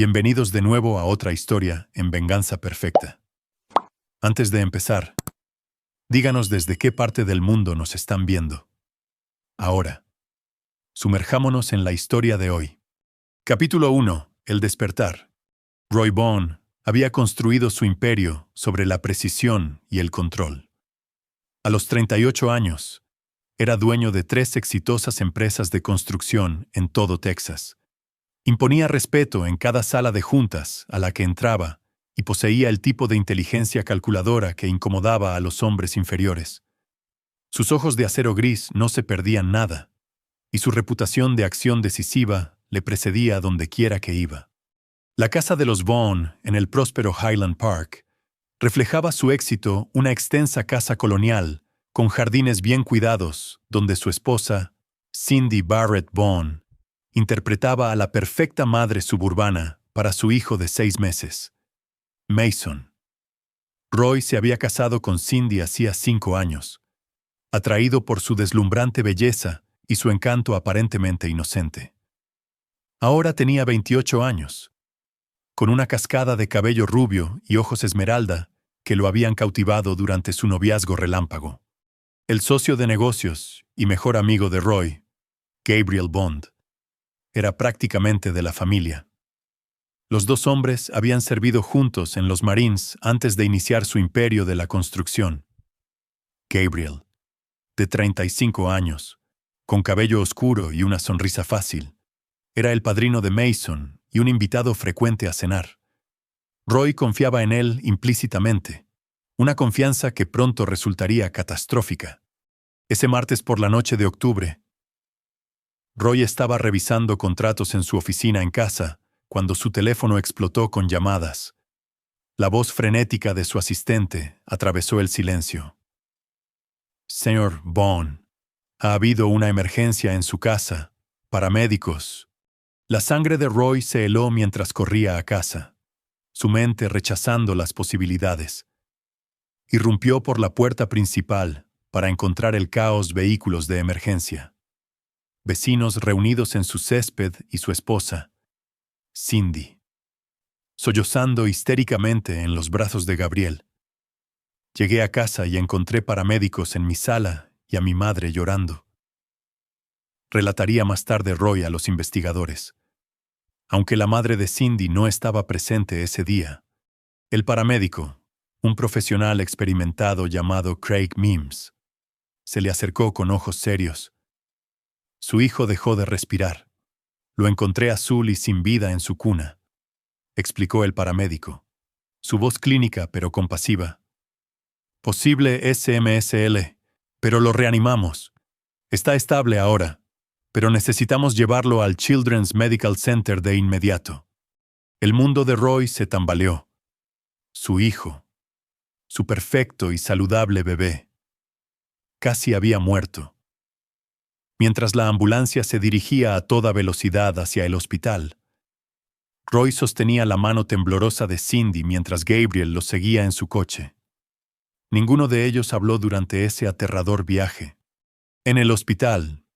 Bienvenidos de nuevo a otra historia en Venganza Perfecta. Antes de empezar, díganos desde qué parte del mundo nos están viendo. Ahora, sumerjámonos en la historia de hoy. Capítulo 1. El despertar. Roy Vaughn había construido su imperio sobre la precisión y el control. A los 38 años, era dueño de 3 exitosas empresas de construcción en todo Texas. Imponía respeto en cada sala de juntas a la que entraba y poseía el tipo de inteligencia calculadora que incomodaba a los hombres inferiores. Sus ojos de acero gris no se perdían nada, y su reputación de acción decisiva le precedía a donde quiera que iba. La casa de los Vaughn, en el próspero Highland Park, reflejaba su éxito, una extensa casa colonial con jardines bien cuidados, donde su esposa, Cindy Barrett Vaughn, interpretaba a la perfecta madre suburbana para su hijo de 6 meses, Mason. Roy se había casado con Cindy hacía 5 años, atraído por su deslumbrante belleza y su encanto aparentemente inocente. Ahora tenía 28 años, con una cascada de cabello rubio y ojos esmeralda que lo habían cautivado durante su noviazgo relámpago. El socio de negocios y mejor amigo de Roy, Gabriel Bond, era prácticamente de la familia. Los 2 hombres habían servido juntos en los Marines antes de iniciar su imperio de la construcción. Gabriel, de 35 años, con cabello oscuro y una sonrisa fácil, era el padrino de Mason y un invitado frecuente a cenar. Roy confiaba en él implícitamente, una confianza que pronto resultaría catastrófica. Ese martes por la noche de octubre, Roy estaba revisando contratos en su oficina en casa cuando su teléfono explotó con llamadas. La voz frenética de su asistente atravesó el silencio. Señor Vaughn, ha habido una emergencia en su casa. Paramédicos. La sangre de Roy se heló mientras corría a casa, su mente rechazando las posibilidades. Irrumpió por la puerta principal para encontrar el caos vehículos de emergencia. Vecinos reunidos en su césped y su esposa, Cindy, sollozando histéricamente en los brazos de Gabriel. Llegué a casa y encontré paramédicos en mi sala y a mi madre llorando. Relataría más tarde Roy a los investigadores. Aunque la madre de Cindy no estaba presente ese día, el paramédico, un profesional experimentado llamado Craig Mims, se le acercó con ojos serios. Su hijo dejó de respirar. Lo encontré azul y sin vida en su cuna, explicó el paramédico, su voz clínica pero compasiva. Posible SMSL, pero lo reanimamos. Está estable ahora, pero necesitamos llevarlo al Children's Medical Center de inmediato. El mundo de Roy se tambaleó. Su hijo, su perfecto y saludable bebé, casi había muerto. Mientras la ambulancia se dirigía a toda velocidad hacia el hospital, Roy sostenía la mano temblorosa de Cindy mientras Gabriel los seguía en su coche. Ninguno de ellos habló durante ese aterrador viaje. En el hospital,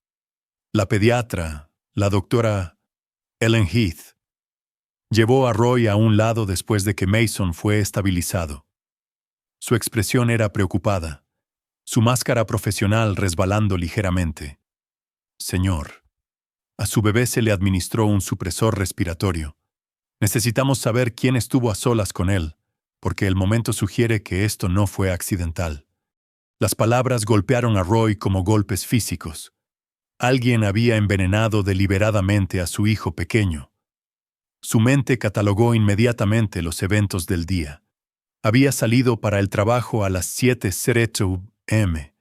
la pediatra, la doctora Ellen Heath, llevó a Roy a un lado después de que Mason fue estabilizado. Su expresión era preocupada, su máscara profesional resbalando ligeramente. Señor, a su bebé se le administró un supresor respiratorio. Necesitamos saber quién estuvo a solas con él, porque el momento sugiere que esto no fue accidental. Las palabras golpearon a Roy como golpes físicos. Alguien había envenenado deliberadamente a su hijo pequeño. Su mente catalogó inmediatamente los eventos del día. Había salido para el trabajo a las 7:00 m.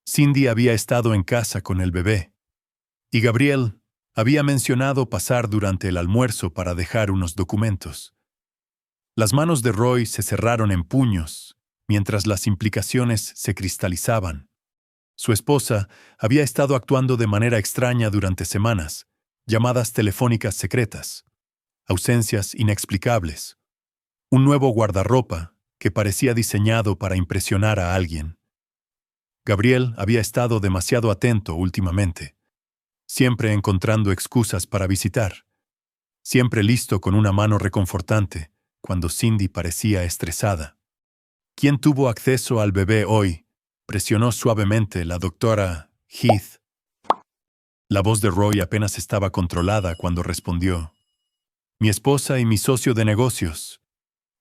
Cindy había estado en casa con el bebé. Y Gabriel había mencionado pasar durante el almuerzo para dejar unos documentos. Las manos de Roy se cerraron en puños, mientras las implicaciones se cristalizaban. Su esposa había estado actuando de manera extraña durante semanas, llamadas telefónicas secretas, ausencias inexplicables, un nuevo guardarropa que parecía diseñado para impresionar a alguien. Gabriel había estado demasiado atento últimamente, siempre encontrando excusas para visitar. siempre listo con una mano reconfortante cuando Cindy parecía estresada. ¿Quién tuvo acceso al bebé hoy?, presionó suavemente la doctora Heath. La voz de Roy apenas estaba controlada cuando respondió: mi esposa y mi socio de negocios.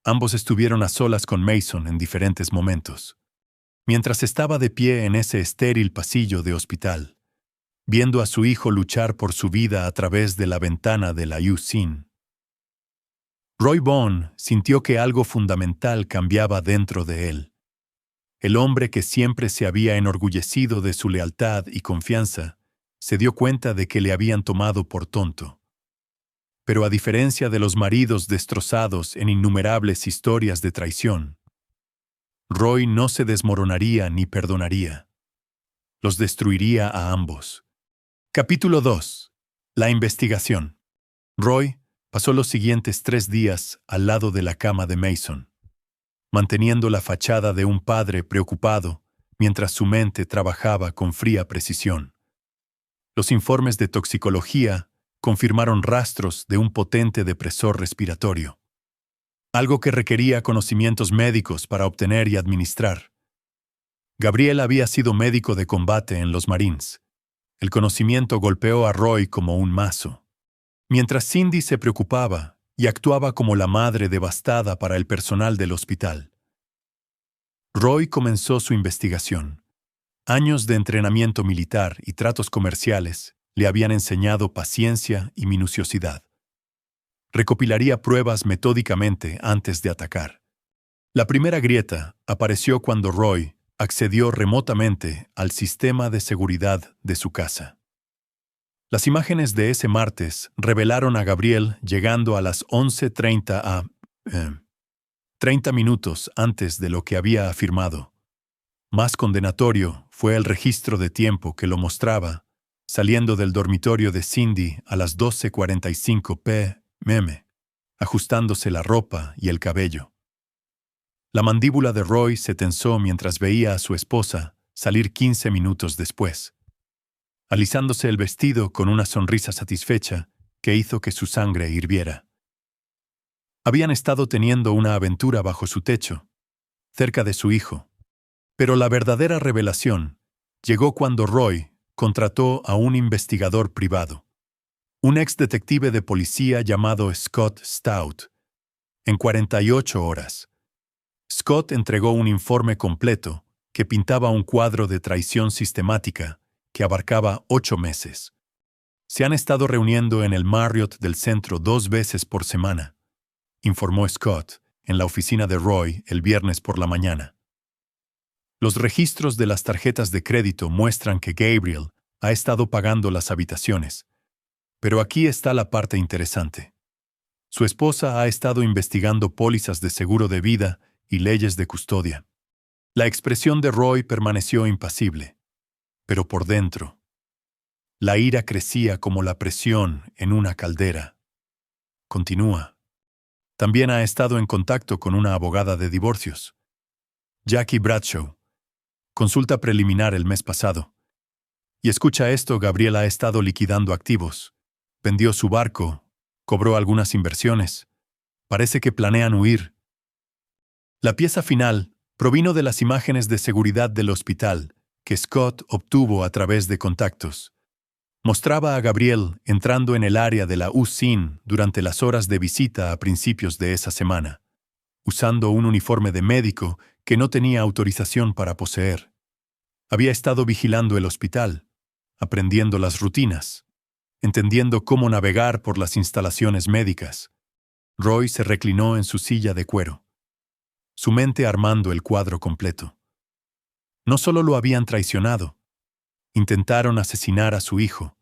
Ambos estuvieron a solas con Mason en diferentes momentos, mientras estaba de pie en ese estéril pasillo de hospital, viendo a su hijo luchar por su vida a través de la ventana de la UCIN. Roy Vaughn sintió que algo fundamental cambiaba dentro de él. El hombre que siempre se había enorgullecido de su lealtad y confianza se dio cuenta de que le habían tomado por tonto. Pero a diferencia de los maridos destrozados en innumerables historias de traición, Roy no se desmoronaría ni perdonaría. Los destruiría a ambos. Capítulo 2. La investigación. Roy pasó los siguientes 3 días al lado de la cama de Mason, manteniendo la fachada de un padre preocupado mientras su mente trabajaba con fría precisión. Los informes de toxicología confirmaron rastros de un potente depresor respiratorio, algo que requería conocimientos médicos para obtener y administrar. Gabriel había sido médico de combate en los Marines. El conocimiento golpeó a Roy como un mazo. Mientras Cindy se preocupaba y actuaba como la madre devastada para el personal del hospital, Roy comenzó su investigación. Años de entrenamiento militar y tratos comerciales le habían enseñado paciencia y minuciosidad. Recopilaría pruebas metódicamente antes de atacar. La primera grieta apareció cuando Roy accedió remotamente al sistema de seguridad de su casa. Las imágenes de ese martes revelaron a Gabriel llegando a las 11:30 30 minutos antes de lo que había afirmado. Más condenatorio fue el registro de tiempo que lo mostraba, saliendo del dormitorio de Cindy a las 12:45 p.m., ajustándose la ropa y el cabello. La mandíbula de Roy se tensó mientras veía a su esposa salir 15 minutos después, alisándose el vestido con una sonrisa satisfecha que hizo que su sangre hirviera. Habían estado teniendo una aventura bajo su techo, cerca de su hijo, pero la verdadera revelación llegó cuando Roy contrató a un investigador privado, un ex detective de policía llamado Scott Stout. En 48 horas, Scott entregó un informe completo que pintaba un cuadro de traición sistemática que abarcaba 8 meses. Se han estado reuniendo en el Marriott del centro 2 veces por semana, informó Scott en la oficina de Roy el viernes por la mañana. Los registros de las tarjetas de crédito muestran que Gabriel ha estado pagando las habitaciones. Pero aquí está la parte interesante. Su esposa ha estado investigando pólizas de seguro de vida y leyes de custodia. La expresión de Roy permaneció impasible, pero por dentro, la ira crecía como la presión en una caldera. Continúa. También ha estado en contacto con una abogada de divorcios, Jackie Bradshaw. Consulta preliminar el mes pasado. Y escucha esto, Gabriel ha estado liquidando activos. Vendió su barco, cobró algunas inversiones. Parece que planean huir. La pieza final provino de las imágenes de seguridad del hospital que Scott obtuvo a través de contactos. Mostraba a Gabriel entrando en el área de la UCIN durante las horas de visita a principios de esa semana, usando un uniforme de médico que no tenía autorización para poseer. Había estado vigilando el hospital, aprendiendo las rutinas, entendiendo cómo navegar por las instalaciones médicas. Roy se reclinó en su silla de cuero, su mente armando el cuadro completo. No solo lo habían traicionado, intentaron asesinar a su hijo.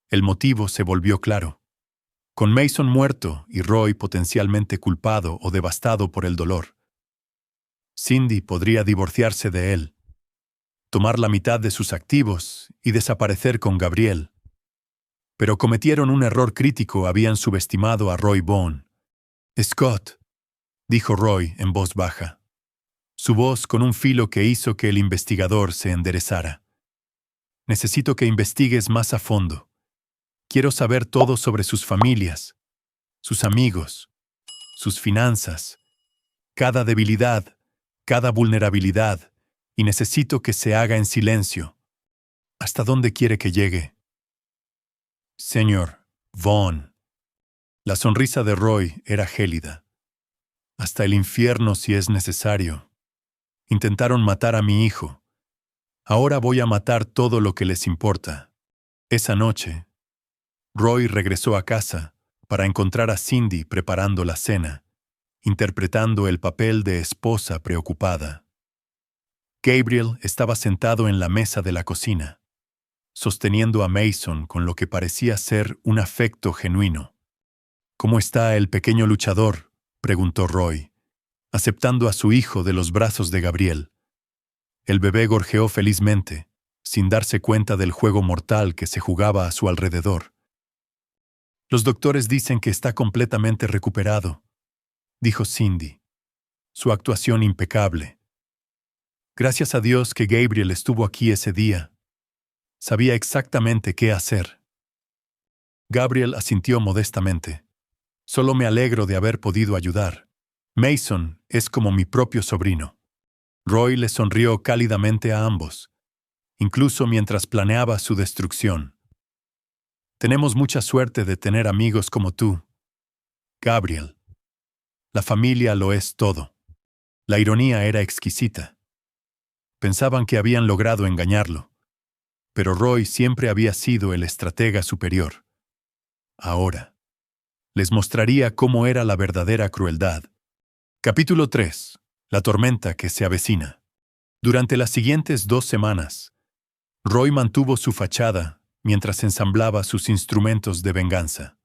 El motivo se volvió claro. Con Mason muerto y Roy potencialmente culpado o devastado por el dolor, Cindy podría divorciarse de él, tomar la mitad de sus activos y desaparecer con Gabriel. Pero cometieron un error crítico, habían subestimado a Roy Vaughn. «Scott», dijo Roy en voz baja, su voz con un filo que hizo que el investigador se enderezara. «Necesito que investigues más a fondo. Quiero saber todo sobre sus familias, sus amigos, sus finanzas, cada debilidad, cada vulnerabilidad, y necesito que se haga en silencio. ¿Hasta dónde quiere que llegue? Señor Vaughn. La sonrisa de Roy era gélida. Hasta el infierno si es necesario. Intentaron matar a mi hijo. Ahora voy a matar todo lo que les importa. Esa noche, Roy regresó a casa para encontrar a Cindy preparando la cena, interpretando el papel de esposa preocupada. Gabriel estaba sentado en la mesa de la cocina, sosteniendo a Mason con lo que parecía ser un afecto genuino. ¿Cómo está el pequeño luchador?, preguntó Roy, aceptando a su hijo de los brazos de Gabriel. El bebé gorjeó felizmente, sin darse cuenta del juego mortal que se jugaba a su alrededor. Los doctores dicen que está completamente recuperado, dijo Cindy, su actuación impecable. Gracias a Dios que Gabriel estuvo aquí ese día. Sabía exactamente qué hacer. Gabriel asintió modestamente. Solo me alegro de haber podido ayudar. Mason es como mi propio sobrino. Roy le sonrió cálidamente a ambos, incluso mientras planeaba su destrucción. Tenemos mucha suerte de tener amigos como tú, Gabriel. La familia lo es todo. La ironía era exquisita. Pensaban que habían logrado engañarlo, pero Roy siempre había sido el estratega superior. Ahora les mostraría cómo era la verdadera crueldad. Capítulo 3. La tormenta que se avecina. Durante las siguientes 2 semanas, Roy mantuvo su fachada mientras ensamblaba sus instrumentos de venganza.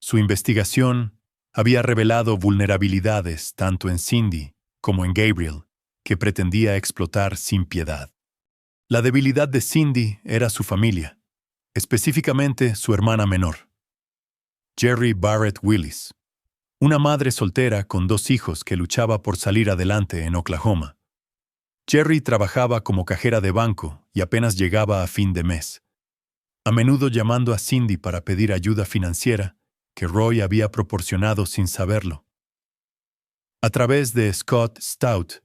Su investigación había revelado vulnerabilidades tanto en Cindy como en Gabriel, que pretendía explotar sin piedad. La debilidad de Cindy era su familia, específicamente su hermana menor, Jerry Barrett Willis, una madre soltera con 2 hijos que luchaba por salir adelante en Oklahoma. Jerry trabajaba como cajera de banco y apenas llegaba a fin de mes, a menudo llamando a Cindy para pedir ayuda financiera que Roy había proporcionado sin saberlo. A través de Scott Stout,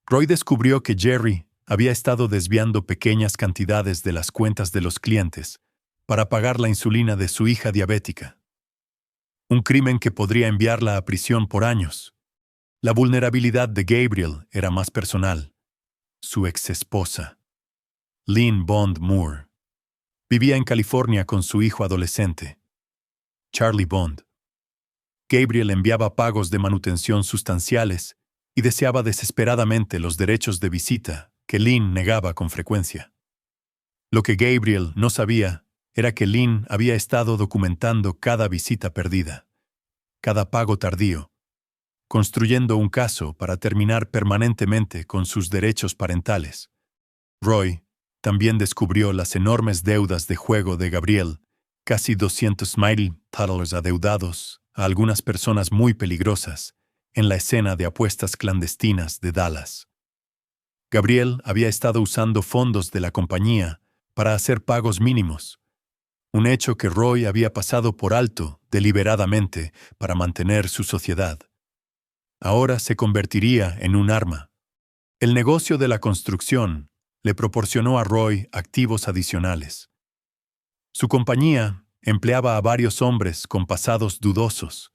Roy descubrió que Jerry había estado desviando pequeñas cantidades de las cuentas de los clientes para pagar la insulina de su hija diabética. Un crimen que podría enviarla a prisión por años. La vulnerabilidad de Gabriel era más personal. Su exesposa, Lynn Bond Moore, vivía en California con su hijo adolescente, Charlie Bond. Gabriel enviaba pagos de manutención sustanciales y deseaba desesperadamente los derechos de visita que Lynn negaba con frecuencia. Lo que Gabriel no sabía era que Lynn había estado documentando cada visita perdida, cada pago tardío, construyendo un caso para terminar permanentemente con sus derechos parentales. Roy también descubrió las enormes deudas de juego de Gabriel, casi $200,000 adeudados a algunas personas muy peligrosas en la escena de apuestas clandestinas de Dallas. Gabriel había estado usando fondos de la compañía para hacer pagos mínimos, un hecho que Roy había pasado por alto deliberadamente para mantener su sociedad. Ahora se convertiría en un arma. El negocio de la construcción le proporcionó a Roy activos adicionales. Su compañía empleaba a varios hombres con pasados dudosos,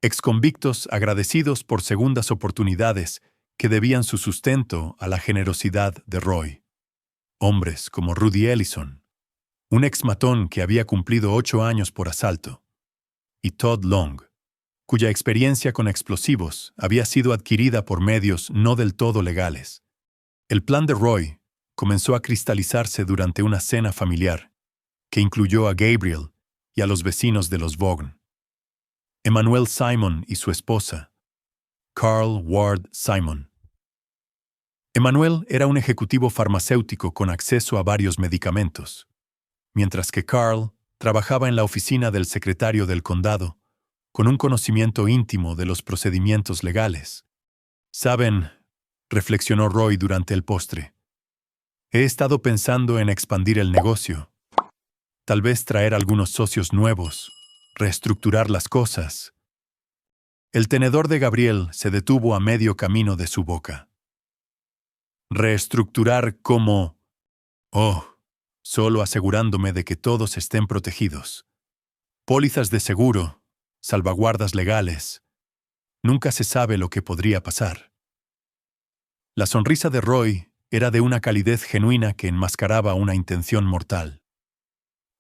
exconvictos agradecidos por segundas oportunidades que debían su sustento a la generosidad de Roy. Hombres como Rudy Ellison, un exmatón que había cumplido 8 años por asalto, y Todd Long, cuya experiencia con explosivos había sido adquirida por medios no del todo legales. El plan de Roy comenzó a cristalizarse durante una cena familiar, que incluyó a Gabriel y a los vecinos de los Vaughn. Emmanuel Simon y su esposa, Carl Ward Simon. Emmanuel era un ejecutivo farmacéutico con acceso a varios medicamentos, mientras que Carl trabajaba en la oficina del secretario del condado, con un conocimiento íntimo de los procedimientos legales. «Saben», reflexionó Roy durante el postre, «he estado pensando en expandir el negocio. Tal vez traer algunos socios nuevos. reestructurar las cosas. El tenedor de Gabriel se detuvo a medio camino de su boca. Reestructurar como... Oh, solo asegurándome de que todos estén protegidos. Pólizas de seguro, salvaguardas legales. Nunca se sabe lo que podría pasar. La sonrisa de Roy era de una calidez genuina que enmascaraba una intención mortal.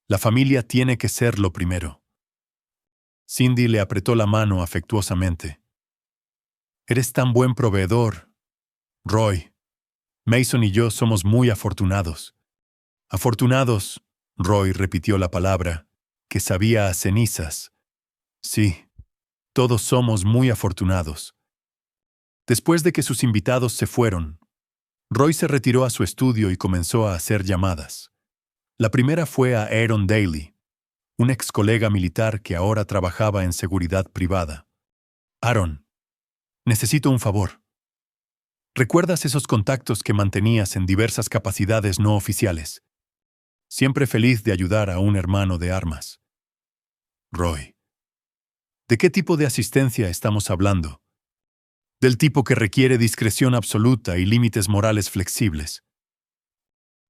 La familia tiene que ser lo primero. Cindy le apretó la mano afectuosamente. Eres tan buen proveedor, Roy. Mason y yo somos muy afortunados. Afortunados, Roy repitió la palabra, que sabía a cenizas. Sí, todos somos muy afortunados. Después de que sus invitados se fueron, Roy se retiró a su estudio y comenzó a hacer llamadas. La primera fue a Aaron Daly, un ex colega militar que ahora trabajaba en seguridad privada. Aaron, necesito un favor. ¿Recuerdas esos contactos que mantenías en diversas capacidades no oficiales? Siempre feliz de ayudar a un hermano de armas. Roy. ¿De qué tipo de asistencia estamos hablando? Del tipo que requiere discreción absoluta y límites morales flexibles.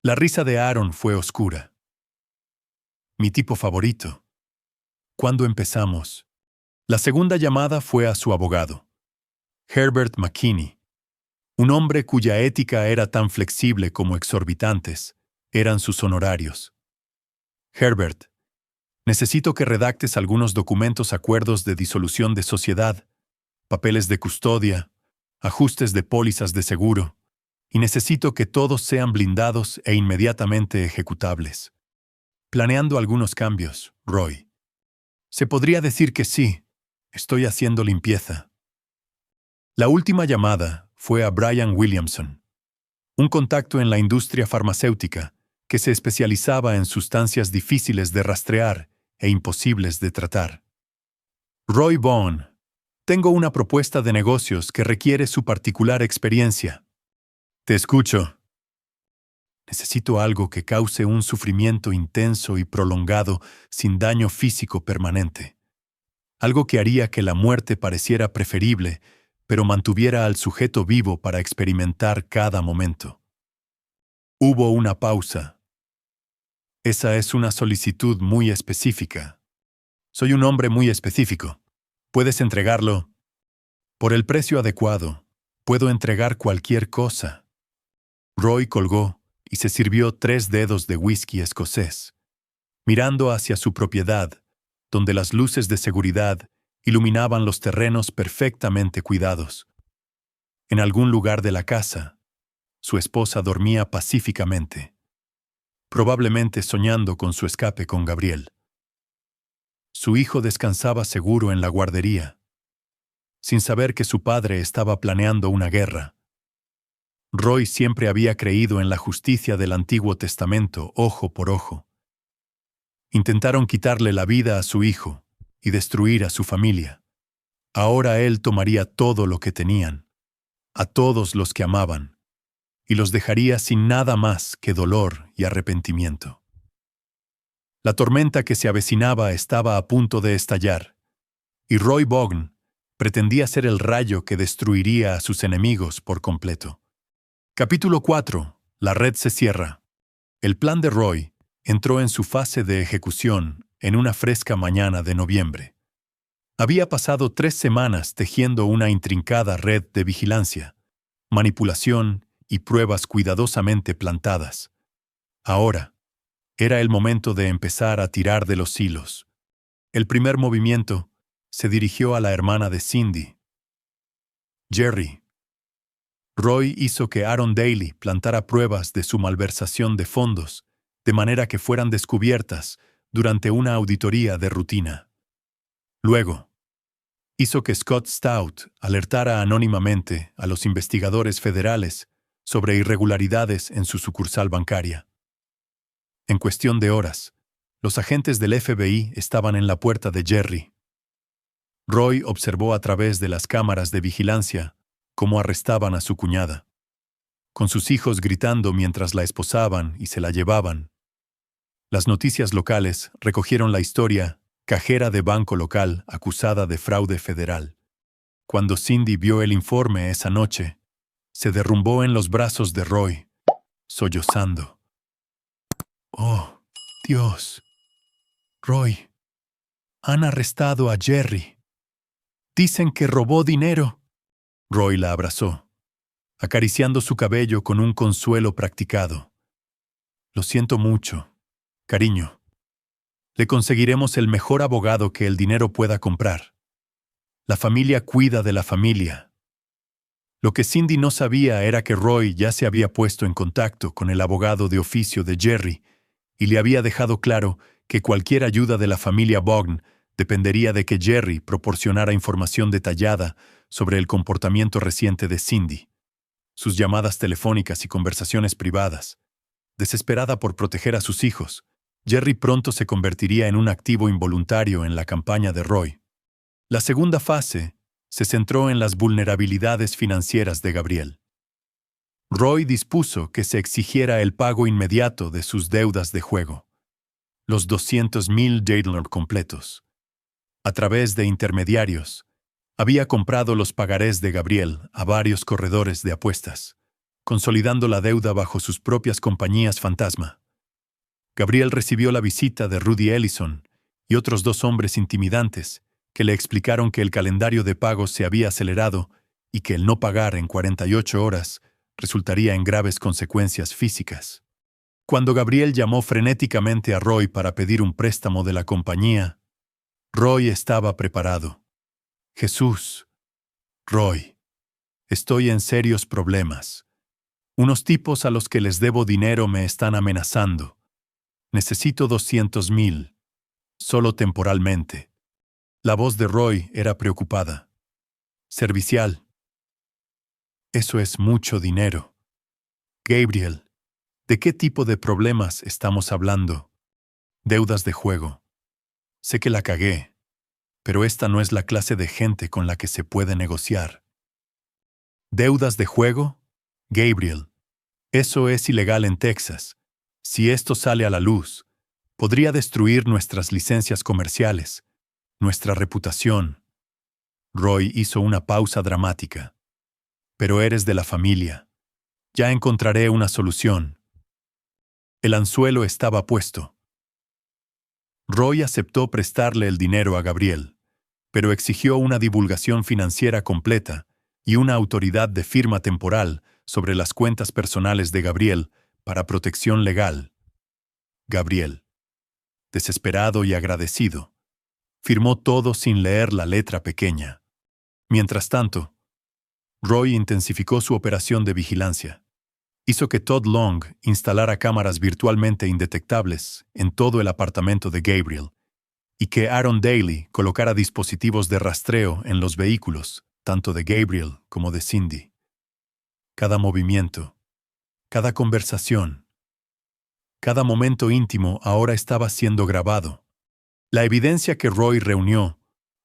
La risa de Aaron fue oscura. Mi tipo favorito. ¿Cuándo empezamos? La segunda llamada fue a su abogado, Herbert McKinney, un hombre cuya ética era tan flexible como exorbitantes eran sus honorarios. Herbert, necesito que redactes algunos documentos, acuerdos de disolución de sociedad, papeles de custodia, ajustes de pólizas de seguro, y necesito que todos sean blindados e inmediatamente ejecutables. Planeando algunos cambios, Roy. Se podría decir que sí, estoy haciendo limpieza. La última llamada fue a Brian Williamson, un contacto en la industria farmacéutica que se especializaba en sustancias difíciles de rastrear e imposibles de tratar. Roy Vaughn, tengo una propuesta de negocios que requiere su particular experiencia. Te escucho. Necesito algo que cause un sufrimiento intenso y prolongado sin daño físico permanente. Algo que haría que la muerte pareciera preferible, pero mantuviera al sujeto vivo para experimentar cada momento. Hubo una pausa. Esa es una solicitud muy específica. Soy un hombre muy específico. ¿Puedes entregarlo? Por el precio adecuado, puedo entregar cualquier cosa. Roy colgó y se sirvió 3 dedos de whisky escocés, mirando hacia su propiedad, donde las luces de seguridad iluminaban los terrenos perfectamente cuidados. En algún lugar de la casa, su esposa dormía pacíficamente, probablemente soñando con su escape con Gabriel. Su hijo descansaba seguro en la guardería, sin saber que su padre estaba planeando una guerra. Roy siempre había creído en la justicia del Antiguo Testamento, ojo por ojo. Intentaron quitarle la vida a su hijo y destruir a su familia. Ahora él tomaría todo lo que tenían, a todos los que amaban, y los dejaría sin nada más que dolor y arrepentimiento. La tormenta que se avecinaba estaba a punto de estallar, y Roy Vaughn pretendía ser el rayo que destruiría a sus enemigos por completo. Capítulo 4. La red se cierra. El plan de Roy entró en su fase de ejecución en una fresca mañana de noviembre. Había pasado 3 semanas tejiendo una intrincada red de vigilancia, manipulación y pruebas cuidadosamente plantadas. Ahora, era el momento de empezar a tirar de los hilos. El primer movimiento se dirigió a la hermana de Cindy, Jerry. Roy hizo que Aaron Daly plantara pruebas de su malversación de fondos, de manera que fueran descubiertas durante una auditoría de rutina. Luego, hizo que Scott Stout alertara anónimamente a los investigadores federales sobre irregularidades en su sucursal bancaria. En cuestión de horas, los agentes del FBI estaban en la puerta de Jerry. Roy observó a través de las cámaras de vigilancia cómo arrestaban a su cuñada, con sus hijos gritando mientras la esposaban y se la llevaban. Las noticias locales recogieron la historia cajera de banco local acusada de fraude federal. Cuando Cindy vio el informe esa noche, se derrumbó en los brazos de Roy, sollozando. «Oh, Dios. Roy, han arrestado a Jerry. Dicen que robó dinero». Roy la abrazó, acariciando su cabello con un consuelo practicado. «Lo siento mucho, cariño. Le conseguiremos el mejor abogado que el dinero pueda comprar. La familia cuida de la familia». Lo que Cindy no sabía era que Roy ya se había puesto en contacto con el abogado de oficio de Jerry y le había dejado claro que cualquier ayuda de la familia Bogn dependería de que Jerry proporcionara información detallada sobre el comportamiento reciente de Cindy, sus llamadas telefónicas y conversaciones privadas. Desesperada por proteger a sus hijos, Jerry pronto se convertiría en un activo involuntario en la campaña de Roy. La segunda fase se centró en las vulnerabilidades financieras de Gabriel. Roy dispuso que se exigiera el pago inmediato de sus deudas de juego, los $200,000 completos. A través de intermediarios, había comprado los pagarés de Gabriel a varios corredores de apuestas, consolidando la deuda bajo sus propias compañías fantasma. Gabriel recibió la visita de Rudy Ellison y otros 2 hombres intimidantes que le explicaron que el calendario de pagos se había acelerado y que el no pagar en 48 horas resultaría en graves consecuencias físicas. Cuando Gabriel llamó frenéticamente a Roy para pedir un préstamo de la compañía, Roy estaba preparado. «Jesús, Roy, estoy en serios problemas. Unos tipos a los que les debo dinero me están amenazando. Necesito 200,000, solo temporalmente». La voz de Roy era preocupada. «Servicial. Eso es mucho dinero. Gabriel, ¿de qué tipo de problemas estamos hablando?» «Deudas de juego. Sé que la cagué, pero esta no es la clase de gente con la que se puede negociar». «¿Deudas de juego? Gabriel, eso es ilegal en Texas. Si esto sale a la luz, podría destruir nuestras licencias comerciales, nuestra reputación». Roy hizo una pausa dramática. «Pero eres de la familia. Ya encontraré una solución». El anzuelo estaba puesto. Roy aceptó prestarle el dinero a Gabriel, pero exigió una divulgación financiera completa y una autoridad de firma temporal sobre las cuentas personales de Gabriel para protección legal. Gabriel, desesperado y agradecido, firmó todo sin leer la letra pequeña. Mientras tanto, Roy intensificó su operación de vigilancia. Hizo que Todd Long instalara cámaras virtualmente indetectables en todo el apartamento de Gabriel y que Aaron Daly colocara dispositivos de rastreo en los vehículos, tanto de Gabriel como de Cindy. Cada movimiento, cada conversación, cada momento íntimo ahora estaba siendo grabado. La evidencia que Roy reunió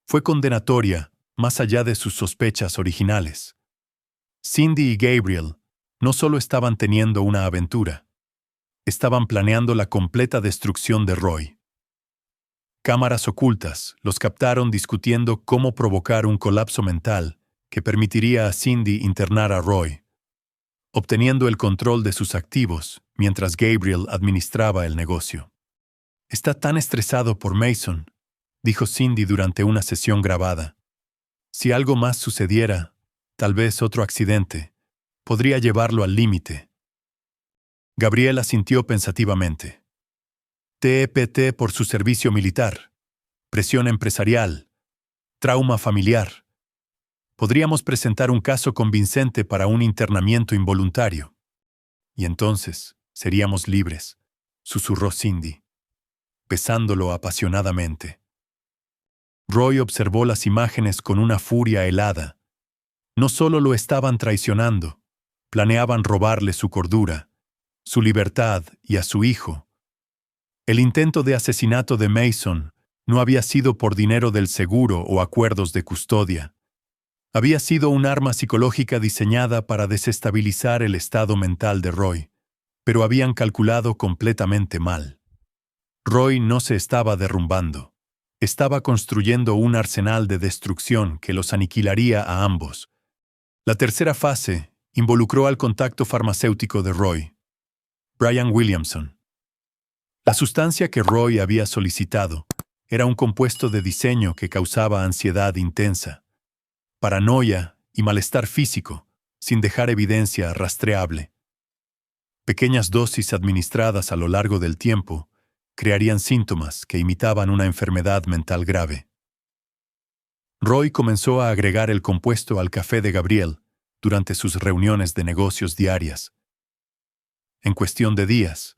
fue condenatoria más allá de sus sospechas originales. Cindy y Gabriel no solo estaban teniendo una aventura, estaban planeando la completa destrucción de Roy. Cámaras ocultas los captaron discutiendo cómo provocar un colapso mental que permitiría a Cindy internar a Roy, obteniendo el control de sus activos mientras Gabriel administraba el negocio. «Está tan estresado por Mason», dijo Cindy durante una sesión grabada. «Si algo más sucediera, tal vez otro accidente, podría llevarlo al límite». Gabriel asintió pensativamente. «TEPT por su servicio militar, presión empresarial, trauma familiar. Podríamos presentar un caso convincente para un internamiento involuntario. Y entonces seríamos libres», susurró Cindy, besándolo apasionadamente. Roy observó las imágenes con una furia helada. No solo lo estaban traicionando, planeaban robarle su cordura, su libertad y a su hijo. El intento de asesinato de Mason no había sido por dinero del seguro o acuerdos de custodia. Había sido un arma psicológica diseñada para desestabilizar el estado mental de Roy, pero habían calculado completamente mal. Roy no se estaba derrumbando. estaba construyendo un arsenal de destrucción que los aniquilaría a ambos. La tercera fase involucró al contacto farmacéutico de Roy, Brian Williamson. La sustancia que Roy había solicitado era un compuesto de diseño que causaba ansiedad intensa, paranoia y malestar físico, sin dejar evidencia rastreable. Pequeñas dosis administradas a lo largo del tiempo crearían síntomas que imitaban una enfermedad mental grave. Roy comenzó a agregar el compuesto al café de Gabriel durante sus reuniones de negocios diarias. En cuestión de días,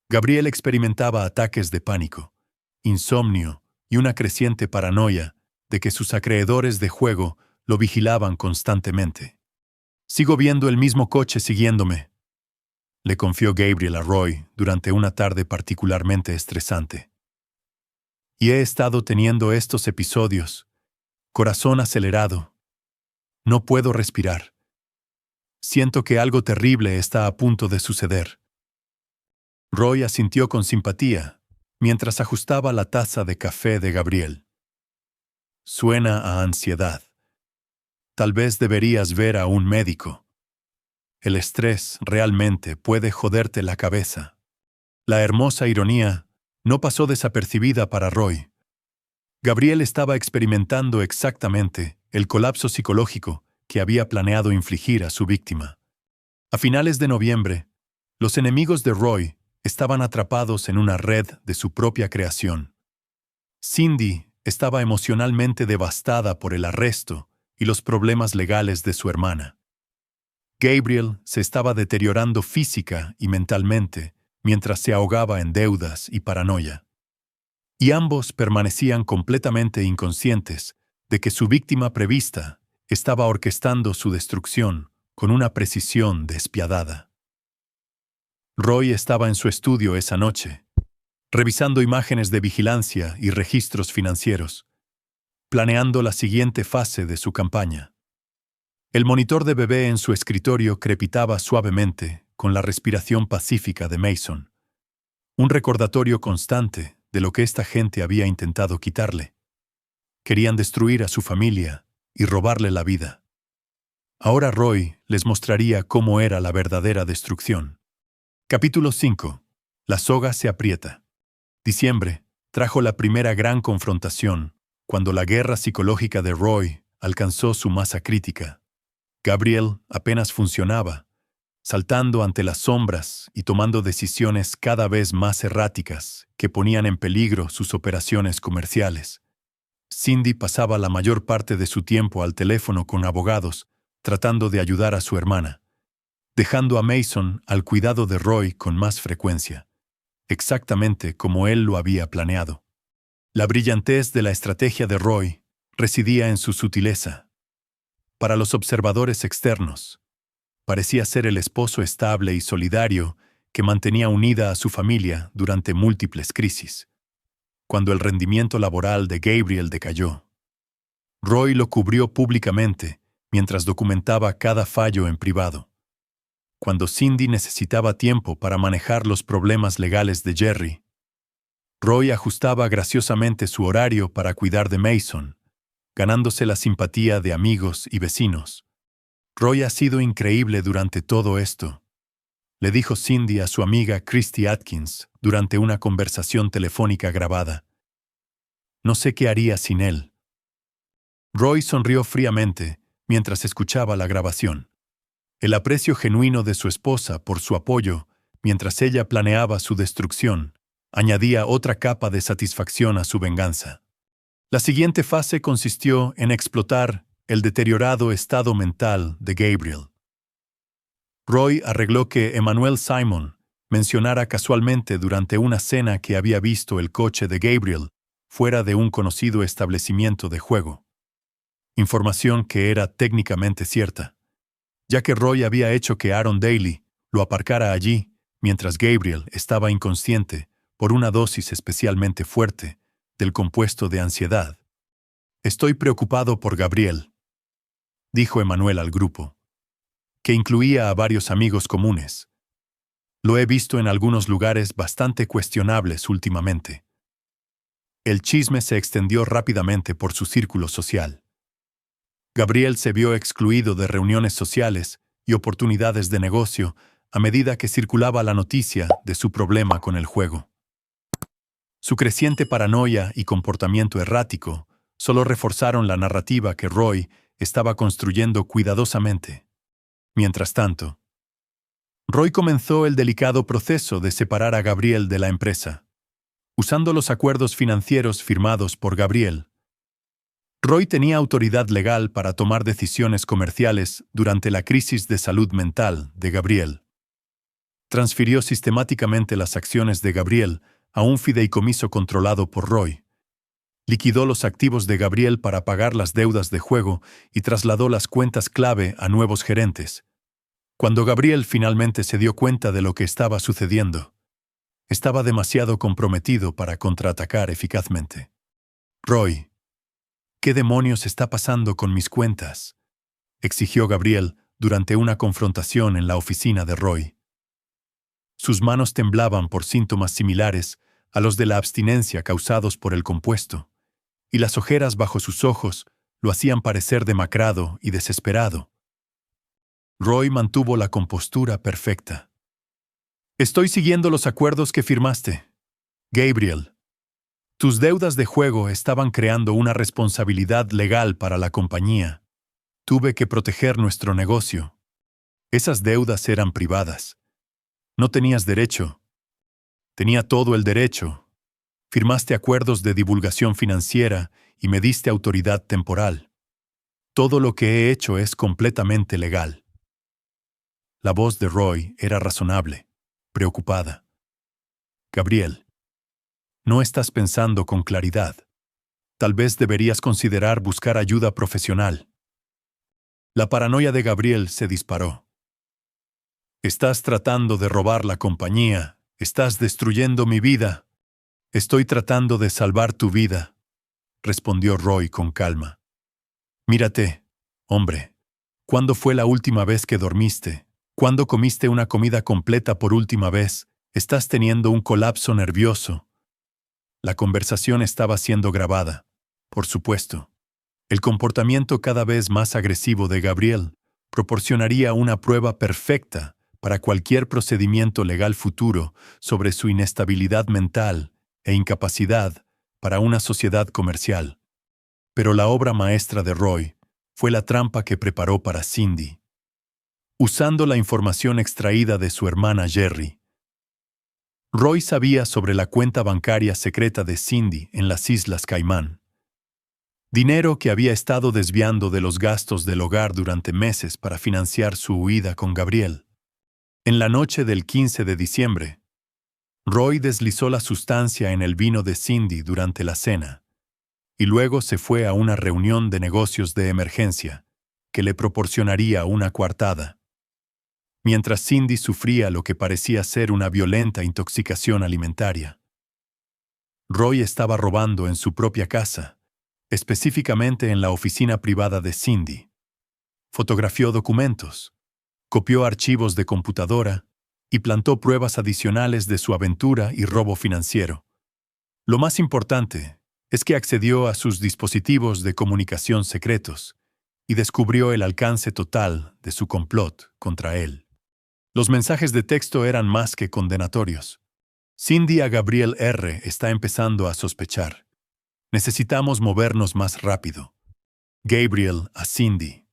Gabriel experimentaba ataques de pánico, insomnio y una creciente paranoia de que sus acreedores de juego lo vigilaban constantemente. «Sigo viendo el mismo coche siguiéndome», le confió Gabriel a Roy durante una tarde particularmente estresante. «Y he estado teniendo estos episodios. Corazón acelerado. No puedo respirar. Siento que algo terrible está a punto de suceder». Roy asintió con simpatía mientras ajustaba la taza de café de Gabriel. «Suena a ansiedad. Tal vez deberías ver a un médico. El estrés realmente puede joderte la cabeza». La hermosa ironía no pasó desapercibida para Roy. Gabriel estaba experimentando exactamente el colapso psicológico que había planeado infligir a su víctima. A finales de noviembre, los enemigos de Roy estaban atrapados en una red de su propia creación. Cindy estaba emocionalmente devastada por el arresto y los problemas legales de su hermana. Gabriel se estaba deteriorando física y mentalmente mientras se ahogaba en deudas y paranoia. Y ambos permanecían completamente inconscientes de que su víctima prevista estaba orquestando su destrucción con una precisión despiadada. Roy estaba en su estudio esa noche, revisando imágenes de vigilancia y registros financieros, planeando la siguiente fase de su campaña. El monitor de bebé en su escritorio crepitaba suavemente con la respiración pacífica de Mason, un recordatorio constante de lo que esta gente había intentado quitarle. Querían destruir a su familia y robarle la vida. Ahora Roy les mostraría cómo era la verdadera destrucción. Capítulo 5. La soga se aprieta. Diciembre trajo la primera gran confrontación, cuando la guerra psicológica de Roy alcanzó su masa crítica. Gabriel apenas funcionaba, saltando ante las sombras y tomando decisiones cada vez más erráticas que ponían en peligro sus operaciones comerciales. Cindy pasaba la mayor parte de su tiempo al teléfono con abogados, tratando de ayudar a su hermana, dejando a Mason al cuidado de Roy con más frecuencia, exactamente como él lo había planeado. La brillantez de la estrategia de Roy residía en su sutileza. Para los observadores externos, parecía ser el esposo estable y solidario que mantenía unida a su familia durante múltiples crisis. Cuando el rendimiento laboral de Gabriel decayó, Roy lo cubrió públicamente mientras documentaba cada fallo en privado. Cuando Cindy necesitaba tiempo para manejar los problemas legales de Jerry, Roy ajustaba graciosamente su horario para cuidar de Mason, ganándose la simpatía de amigos y vecinos. «Roy ha sido increíble durante todo esto», le dijo Cindy a su amiga Christy Atkins durante una conversación telefónica grabada. «No sé qué haría sin él». Roy sonrió fríamente mientras escuchaba la grabación. El aprecio genuino de su esposa por su apoyo mientras ella planeaba su destrucción añadía otra capa de satisfacción a su venganza. La siguiente fase consistió en explotar el deteriorado estado mental de Gabriel. Roy arregló que Emmanuel Simon mencionara casualmente durante una cena que había visto el coche de Gabriel fuera de un conocido establecimiento de juego. Información que era técnicamente cierta, ya que Roy había hecho que Aaron Daly lo aparcara allí mientras Gabriel estaba inconsciente por una dosis especialmente fuerte del compuesto de ansiedad. «Estoy preocupado por Gabriel», dijo Emmanuel al grupo, que incluía a varios amigos comunes. «Lo he visto en algunos lugares bastante cuestionables últimamente». El chisme se extendió rápidamente por su círculo social. Gabriel se vio excluido de reuniones sociales y oportunidades de negocio a medida que circulaba la noticia de su problema con el juego. Su creciente paranoia y comportamiento errático solo reforzaron la narrativa que Roy estaba construyendo cuidadosamente. Mientras tanto, Roy comenzó el delicado proceso de separar a Gabriel de la empresa. Usando los acuerdos financieros firmados por Gabriel, Roy tenía autoridad legal para tomar decisiones comerciales durante la crisis de salud mental de Gabriel. Transfirió sistemáticamente las acciones de Gabriel a un fideicomiso controlado por Roy. Liquidó los activos de Gabriel para pagar las deudas de juego y trasladó las cuentas clave a nuevos gerentes. Cuando Gabriel finalmente se dio cuenta de lo que estaba sucediendo, estaba demasiado comprometido para contraatacar eficazmente. «Roy, ¿qué demonios está pasando con mis cuentas?», exigió Gabriel durante una confrontación en la oficina de Roy. Sus manos temblaban por síntomas similares a los de la abstinencia causados por el compuesto, y las ojeras bajo sus ojos lo hacían parecer demacrado y desesperado. Roy mantuvo la compostura perfecta. «Estoy siguiendo los acuerdos que firmaste. Gabriel, tus deudas de juego estaban creando una responsabilidad legal para la compañía. Tuve que proteger nuestro negocio. Esas deudas eran privadas. No tenías derecho. Tenía todo el derecho. Firmaste acuerdos de divulgación financiera y me diste autoridad temporal. Todo lo que he hecho es completamente legal». La voz de Roy era razonable, preocupada. «Gabriel, no estás pensando con claridad. Tal vez deberías considerar buscar ayuda profesional». La paranoia de Gabriel se disparó. «Estás tratando de robar la compañía. Estás destruyendo mi vida». «Estoy tratando de salvar tu vida», respondió Roy con calma. «Mírate, hombre. ¿Cuándo fue la última vez que dormiste? ¿Cuándo comiste una comida completa por última vez? Estás teniendo un colapso nervioso». La conversación estaba siendo grabada, por supuesto. El comportamiento cada vez más agresivo de Gabriel proporcionaría una prueba perfecta para cualquier procedimiento legal futuro sobre su inestabilidad mental e incapacidad para una sociedad comercial. Pero la obra maestra de Roy fue la trampa que preparó para Cindy. Usando la información extraída de su hermana Jerry, Roy sabía sobre la cuenta bancaria secreta de Cindy en las Islas Caimán. Dinero que había estado desviando de los gastos del hogar durante meses para financiar su huida con Gabriel. En la noche del 15 de diciembre, Roy deslizó la sustancia en el vino de Cindy durante la cena, y luego se fue a una reunión de negocios de emergencia que le proporcionaría una coartada. Mientras Cindy sufría lo que parecía ser una violenta intoxicación alimentaria, Roy estaba robando en su propia casa, específicamente en la oficina privada de Cindy. Fotografió documentos, copió archivos de computadora y plantó pruebas adicionales de su aventura y robo financiero. Lo más importante es que accedió a sus dispositivos de comunicación secretos y descubrió el alcance total de su complot contra él. Los mensajes de texto eran más que condenatorios. «Cindy a Gabriel R. está empezando a sospechar. Necesitamos movernos más rápido». Gabriel a Cindy: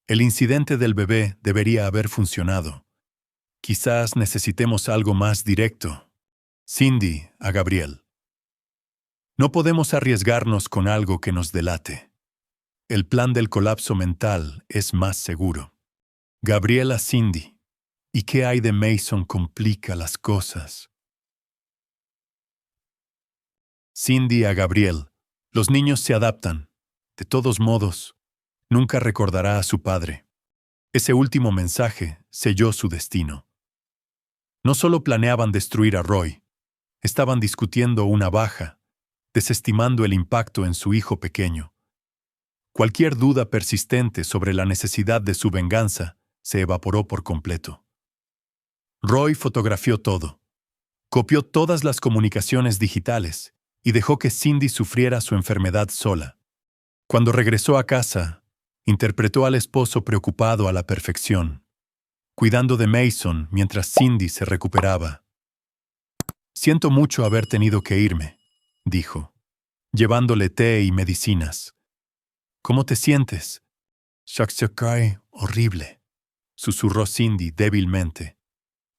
«El incidente del bebé debería haber funcionado. Quizás necesitemos algo más directo». Cindy a Gabriel: «No podemos arriesgarnos con algo que nos delate. El plan del colapso mental es más seguro». Gabriel a Cindy: «¿Y qué hay de Mason complica las cosas». Cindy a Gabriel: «Los niños se adaptan. De todos modos, nunca recordará a su padre». Ese último mensaje selló su destino. No solo planeaban destruir a Roy, estaban discutiendo una baja, desestimando el impacto en su hijo pequeño. Cualquier duda persistente sobre la necesidad de su venganza se evaporó por completo. Roy fotografió todo. Copió todas las comunicaciones digitales y dejó que Cindy sufriera su enfermedad sola. Cuando regresó a casa, interpretó al esposo preocupado a la perfección, cuidando de Mason mientras Cindy se recuperaba. «Siento mucho haber tenido que irme», dijo, llevándole té y medicinas. «¿Cómo te sientes?» «Shaksakai, horrible», susurró Cindy débilmente.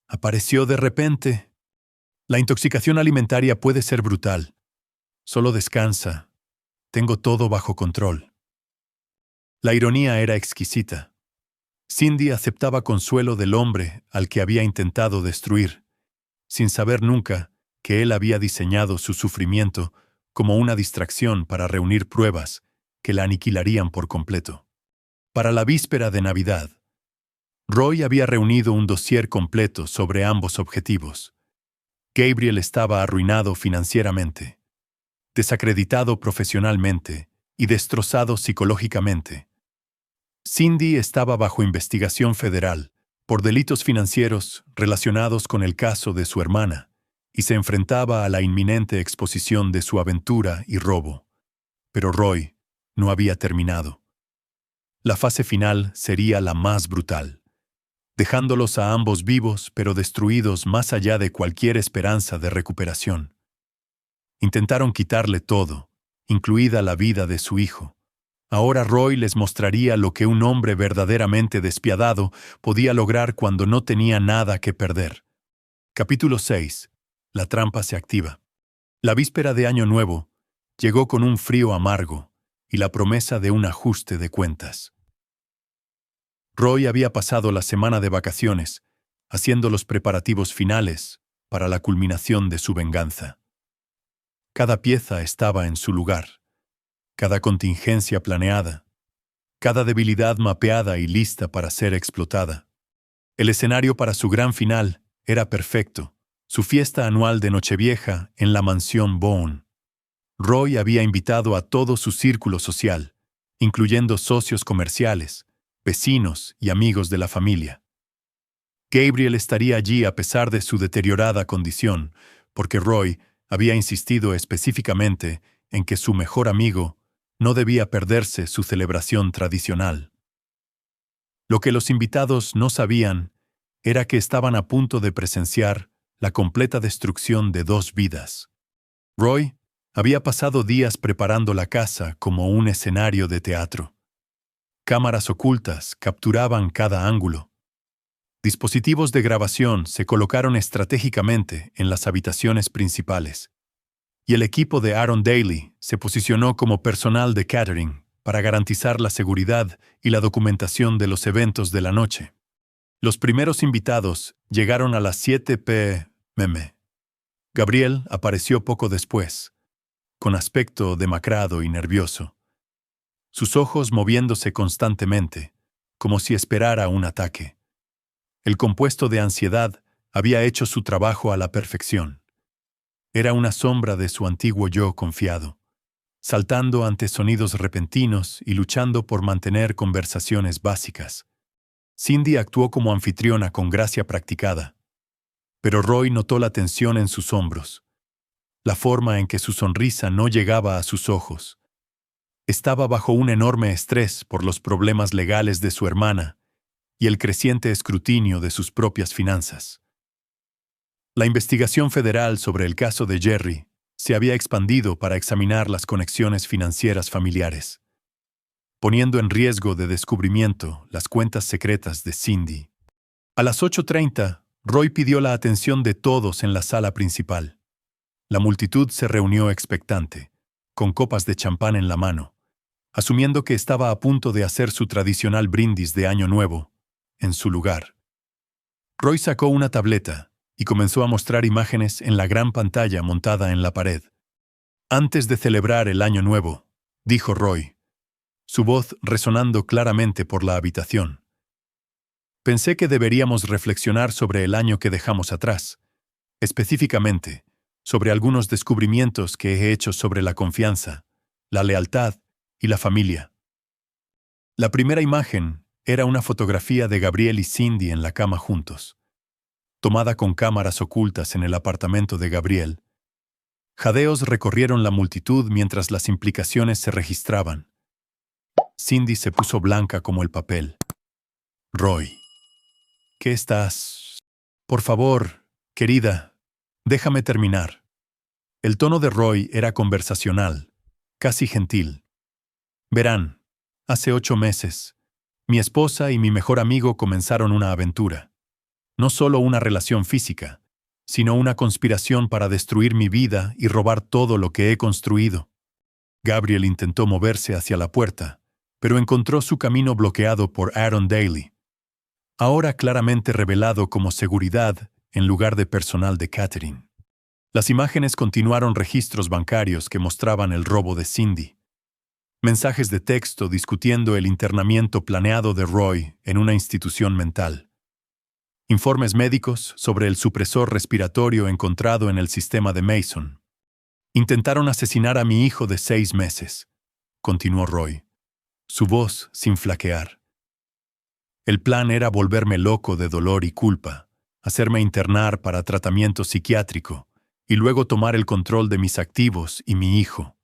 «Apareció de repente. La intoxicación alimentaria puede ser brutal. Solo descansa. Tengo todo bajo control». La ironía era exquisita. Cindy aceptaba consuelo del hombre al que había intentado destruir, sin saber nunca que él había diseñado su sufrimiento como una distracción para reunir pruebas que la aniquilarían por completo. Para la víspera de Navidad, Roy había reunido un dossier completo sobre ambos objetivos. Gabriel estaba arruinado financieramente, desacreditado profesionalmente y destrozado psicológicamente. Cindy estaba bajo investigación federal por delitos financieros relacionados con el caso de su hermana y se enfrentaba a la inminente exposición de su aventura y robo. Pero Roy no había terminado. La fase final sería la más brutal, dejándolos a ambos vivos pero destruidos más allá de cualquier esperanza de recuperación. Intentaron quitarle todo, incluida la vida de su hijo. Ahora Roy les mostraría lo que un hombre verdaderamente despiadado podía lograr cuando no tenía nada que perder. Capítulo 6. La trampa se activa. La víspera de Año Nuevo llegó con un frío amargo y la promesa de un ajuste de cuentas. Roy había pasado la semana de vacaciones, haciendo los preparativos finales para la culminación de su venganza. Cada pieza estaba en su lugar, cada contingencia planeada, cada debilidad mapeada y lista para ser explotada. El escenario para su gran final era perfecto, su fiesta anual de Nochevieja en la mansión Bourne. Roy había invitado a todo su círculo social, incluyendo socios comerciales, vecinos y amigos de la familia. Gabriel estaría allí a pesar de su deteriorada condición, porque Roy había insistido específicamente en que su mejor amigo no debía perderse su celebración tradicional. Lo que los invitados no sabían era que estaban a punto de presenciar la completa destrucción de 2 vidas. Roy había pasado días preparando la casa como un escenario de teatro. Cámaras ocultas capturaban cada ángulo. Dispositivos de grabación se colocaron estratégicamente en las habitaciones principales, y el equipo de Aaron Daly se posicionó como personal de catering para garantizar la seguridad y la documentación de los eventos de la noche. Los primeros invitados llegaron a las 7 p.m. Gabriel apareció poco después, con aspecto demacrado y nervioso, sus ojos moviéndose constantemente, como si esperara un ataque. El compuesto de ansiedad había hecho su trabajo a la perfección. Era una sombra de su antiguo yo confiado, saltando ante sonidos repentinos y luchando por mantener conversaciones básicas. Cindy actuó como anfitriona con gracia practicada, pero Roy notó la tensión en sus hombros, la forma en que su sonrisa no llegaba a sus ojos. Estaba bajo un enorme estrés por los problemas legales de su hermana y el creciente escrutinio de sus propias finanzas. La investigación federal sobre el caso de Jerry se había expandido para examinar las conexiones financieras familiares, poniendo en riesgo de descubrimiento las cuentas secretas de Cindy. A las 8:30, Roy pidió la atención de todos en la sala principal. La multitud se reunió expectante, con copas de champán en la mano, asumiendo que estaba a punto de hacer su tradicional brindis de Año Nuevo, en su lugar. Roy sacó una tableta y comenzó a mostrar imágenes en la gran pantalla montada en la pared. «Antes de celebrar el Año Nuevo», dijo Roy, su voz resonando claramente por la habitación. «Pensé que deberíamos reflexionar sobre el año que dejamos atrás, específicamente sobre algunos descubrimientos que he hecho sobre la confianza, la lealtad y la familia». La primera imagen era una fotografía de Gabriel y Cindy en la cama juntos, tomada con cámaras ocultas en el apartamento de Gabriel. Jadeos recorrieron la multitud mientras las implicaciones se registraban. Cindy se puso blanca como el papel. Roy, ¿qué estás? Por favor, querida, déjame terminar. El tono de Roy era conversacional, casi gentil. Verán, hace 8 meses, mi esposa y mi mejor amigo comenzaron una aventura. No solo una relación física, sino una conspiración para destruir mi vida y robar todo lo que he construido. Gabriel intentó moverse hacia la puerta, pero encontró su camino bloqueado por Aaron Daly, ahora claramente revelado como seguridad en lugar de personal de catering. Las imágenes continuaron registros bancarios que mostraban el robo de Cindy. Mensajes de texto discutiendo el internamiento planeado de Roy en una institución mental. Informes médicos sobre el supresor respiratorio encontrado en el sistema de Mason. Intentaron asesinar a mi hijo de 6 meses, continuó Roy, su voz sin flaquear. El plan era volverme loco de dolor y culpa, hacerme internar para tratamiento psiquiátrico y luego tomar el control de mis activos y mi hijo.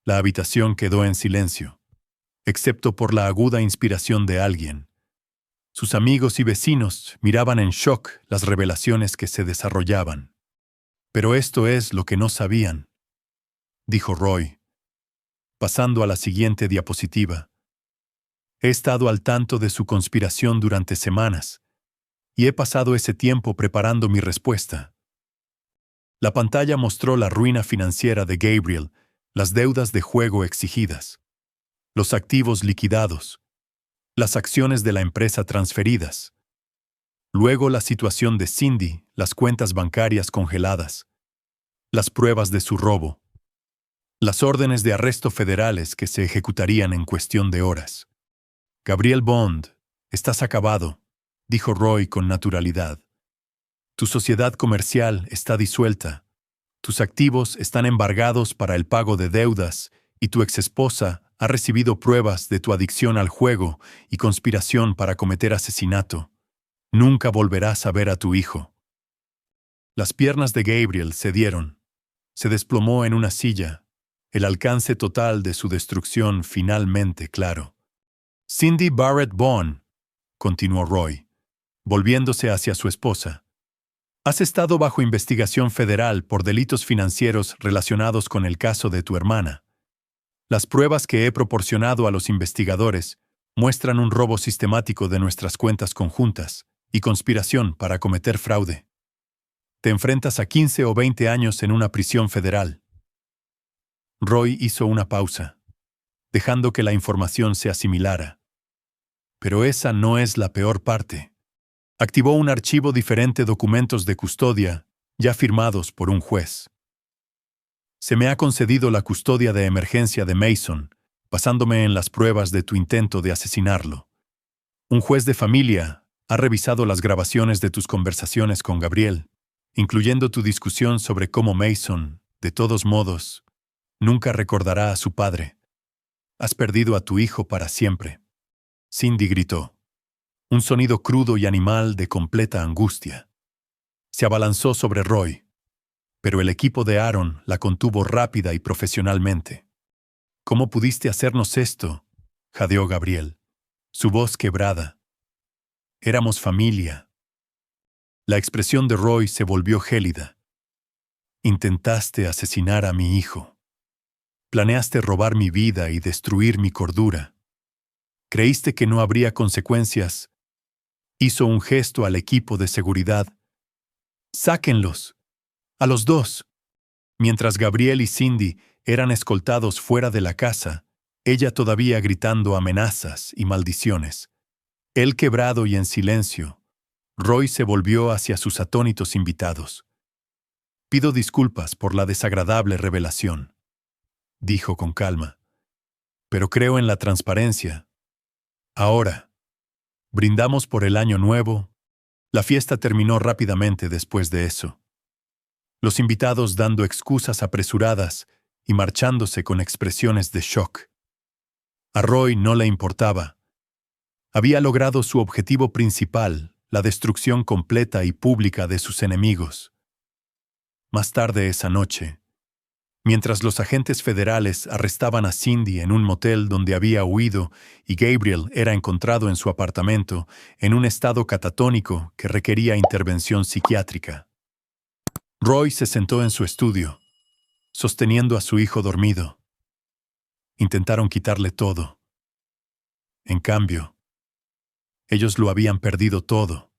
La habitación quedó en silencio, excepto por la aguda inspiración de alguien. Sus amigos y vecinos miraban en shock las revelaciones que se desarrollaban. Pero esto es lo que no sabían, dijo Roy, pasando a la siguiente diapositiva. He estado al tanto de su conspiración durante semanas, y he pasado ese tiempo preparando mi respuesta. La pantalla mostró la ruina financiera de Gabriel, las deudas de juego exigidas, los activos liquidados, las acciones de la empresa transferidas. Luego la situación de Cindy, las cuentas bancarias congeladas, las pruebas de su robo, las órdenes de arresto federales que se ejecutarían en cuestión de horas. Gabriel Bond, estás acabado, dijo Roy con naturalidad. Tu sociedad comercial está disuelta, tus activos están embargados para el pago de deudas y tu exesposa ha recibido pruebas de tu adicción al juego y conspiración para cometer asesinato. Nunca volverás a ver a tu hijo. Las piernas de Gabriel cedieron. Se desplomó en una silla, el alcance total de su destrucción finalmente claro. Cindy Barrett Bond, continuó Roy, volviéndose hacia su esposa. Has estado bajo investigación federal por delitos financieros relacionados con el caso de tu hermana. Las pruebas que he proporcionado a los investigadores muestran un robo sistemático de nuestras cuentas conjuntas y conspiración para cometer fraude. Te enfrentas a 15 o 20 años en una prisión federal. Roy hizo una pausa, dejando que la información se asimilara. Pero esa no es la peor parte. Activó un archivo diferente documentos de custodia, ya firmados por un juez. Se me ha concedido la custodia de emergencia de Mason, basándome en las pruebas de tu intento de asesinarlo. Un juez de familia ha revisado las grabaciones de tus conversaciones con Gabriel, incluyendo tu discusión sobre cómo Mason, de todos modos, nunca recordará a su padre. Has perdido a tu hijo para siempre. Cindy gritó. Un sonido crudo y animal de completa angustia. Se abalanzó sobre Roy, pero el equipo de Aaron la contuvo rápida y profesionalmente. ¿Cómo pudiste hacernos esto?, jadeó Gabriel, su voz quebrada. Éramos familia. La expresión de Roy se volvió gélida. Intentaste asesinar a mi hijo. Planeaste robar mi vida y destruir mi cordura. Creíste que no habría consecuencias. Hizo un gesto al equipo de seguridad. ¡Sáquenlos! ¡A los dos! Mientras Gabriel y Cindy eran escoltados fuera de la casa, ella todavía gritando amenazas y maldiciones. Él quebrado y en silencio, Roy se volvió hacia sus atónitos invitados. Pido disculpas por la desagradable revelación, dijo con calma, pero creo en la transparencia. Ahora, brindamos por el año nuevo. La fiesta terminó rápidamente después de eso. Los invitados dando excusas apresuradas y marchándose con expresiones de shock. A Roy no le importaba. Había logrado su objetivo principal, la destrucción completa y pública de sus enemigos. Más tarde esa noche, mientras los agentes federales arrestaban a Cindy en un motel donde había huido y Gabriel era encontrado en su apartamento en un estado catatónico que requería intervención psiquiátrica, Roy se sentó en su estudio, sosteniendo a su hijo dormido. Intentaron quitarle todo. En cambio, ellos lo habían perdido todo.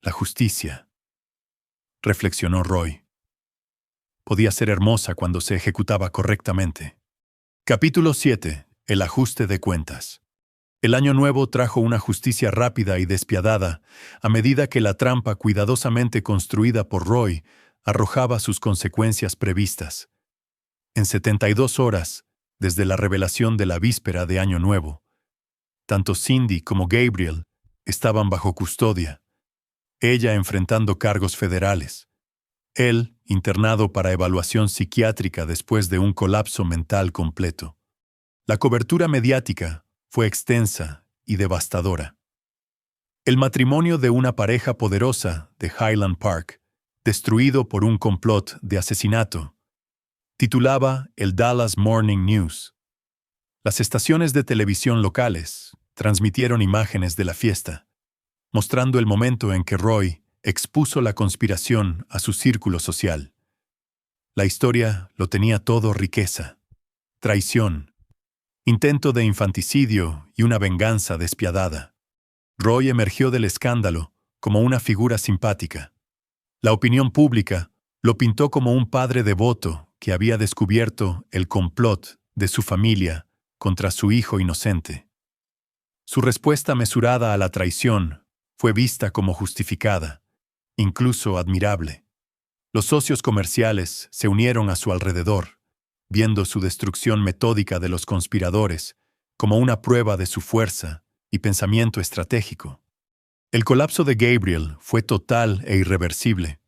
La justicia, reflexionó Roy, podía ser hermosa cuando se ejecutaba correctamente. Capítulo 7. El ajuste de cuentas. El año nuevo trajo una justicia rápida y despiadada a medida que la trampa cuidadosamente construida por Roy arrojaba sus consecuencias previstas. En 72 horas, desde la revelación de la víspera de Año Nuevo, tanto Cindy como Gabriel estaban bajo custodia, ella enfrentando cargos federales, él internado para evaluación psiquiátrica después de un colapso mental completo. La cobertura mediática fue extensa y devastadora. El matrimonio de una pareja poderosa de Highland Park, destruido por un complot de asesinato, titulaba el Dallas Morning News. Las estaciones de televisión locales transmitieron imágenes de la fiesta, mostrando el momento en que Roy expuso la conspiración a su círculo social. La historia lo tenía todo: riqueza, traición, intento de infanticidio y una venganza despiadada. Roy emergió del escándalo como una figura simpática. La opinión pública lo pintó como un padre devoto que había descubierto el complot de su familia contra su hijo inocente. Su respuesta mesurada a la traición fue vista como justificada, incluso admirable. Los socios comerciales se unieron a su alrededor, viendo su destrucción metódica de los conspiradores como una prueba de su fuerza y pensamiento estratégico. El colapso de Gabriel fue total e irreversible.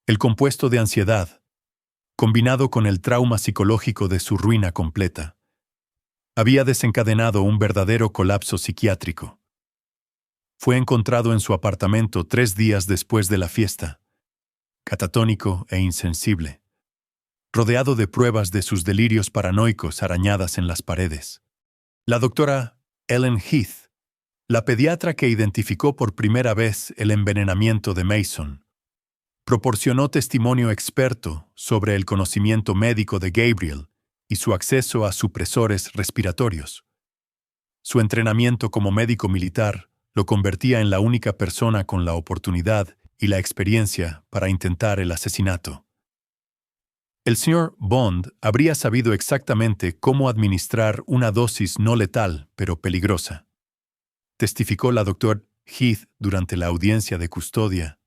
El compuesto de ansiedad, combinado con el trauma psicológico de su ruina completa, había desencadenado un verdadero colapso psiquiátrico. Fue encontrado en su apartamento 3 días después de la fiesta, catatónico e insensible, rodeado de pruebas de sus delirios paranoicos arañadas en las paredes. La doctora Ellen Heath, la pediatra que identificó por primera vez el envenenamiento de Mason, proporcionó testimonio experto sobre el conocimiento médico de Gabriel y su acceso a supresores respiratorios. Su entrenamiento como médico militar lo convertía en la única persona con la oportunidad y la experiencia para intentar el asesinato. El señor Bond habría sabido exactamente cómo administrar una dosis no letal, pero peligrosa. Testificó la doctora Heath durante la audiencia de custodia.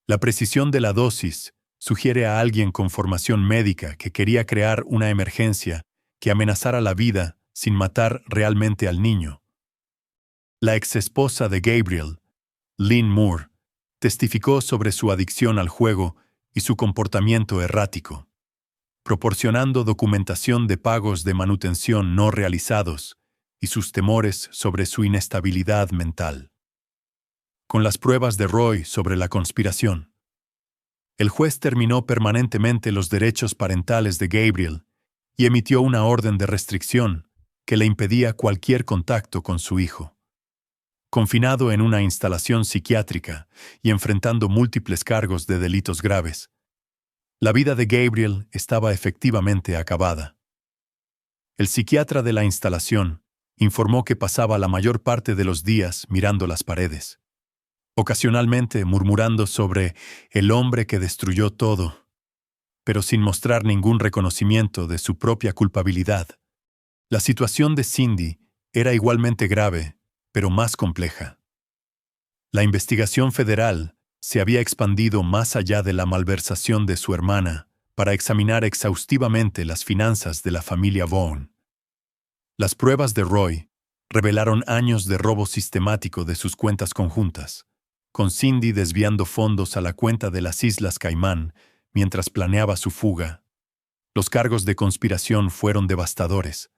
La precisión de la dosis sugiere a alguien con formación médica que quería crear una emergencia que amenazara la vida sin matar realmente al niño. La exesposa de Gabriel, Lynn Moore, testificó sobre su adicción al juego y su comportamiento errático, proporcionando documentación de pagos de manutención no realizados y sus temores sobre su inestabilidad mental. Con las pruebas de Roy sobre la conspiración, el juez terminó permanentemente los derechos parentales de Gabriel y emitió una orden de restricción que le impedía cualquier contacto con su hijo. Confinado en una instalación psiquiátrica y enfrentando múltiples cargos de delitos graves, la vida de Gabriel estaba efectivamente acabada. El psiquiatra de la instalación informó que pasaba la mayor parte de los días mirando las paredes, ocasionalmente murmurando sobre el hombre que destruyó todo, pero sin mostrar ningún reconocimiento de su propia culpabilidad. La situación de Cindy era igualmente grave, pero más compleja. La investigación federal se había expandido más allá de la malversación de su hermana para examinar exhaustivamente las finanzas de la familia Vaughn. Las pruebas de Roy revelaron años de robo sistemático de sus cuentas conjuntas, con Cindy desviando fondos a la cuenta de las Islas Caimán mientras planeaba su fuga. Los cargos de conspiración fueron devastadores.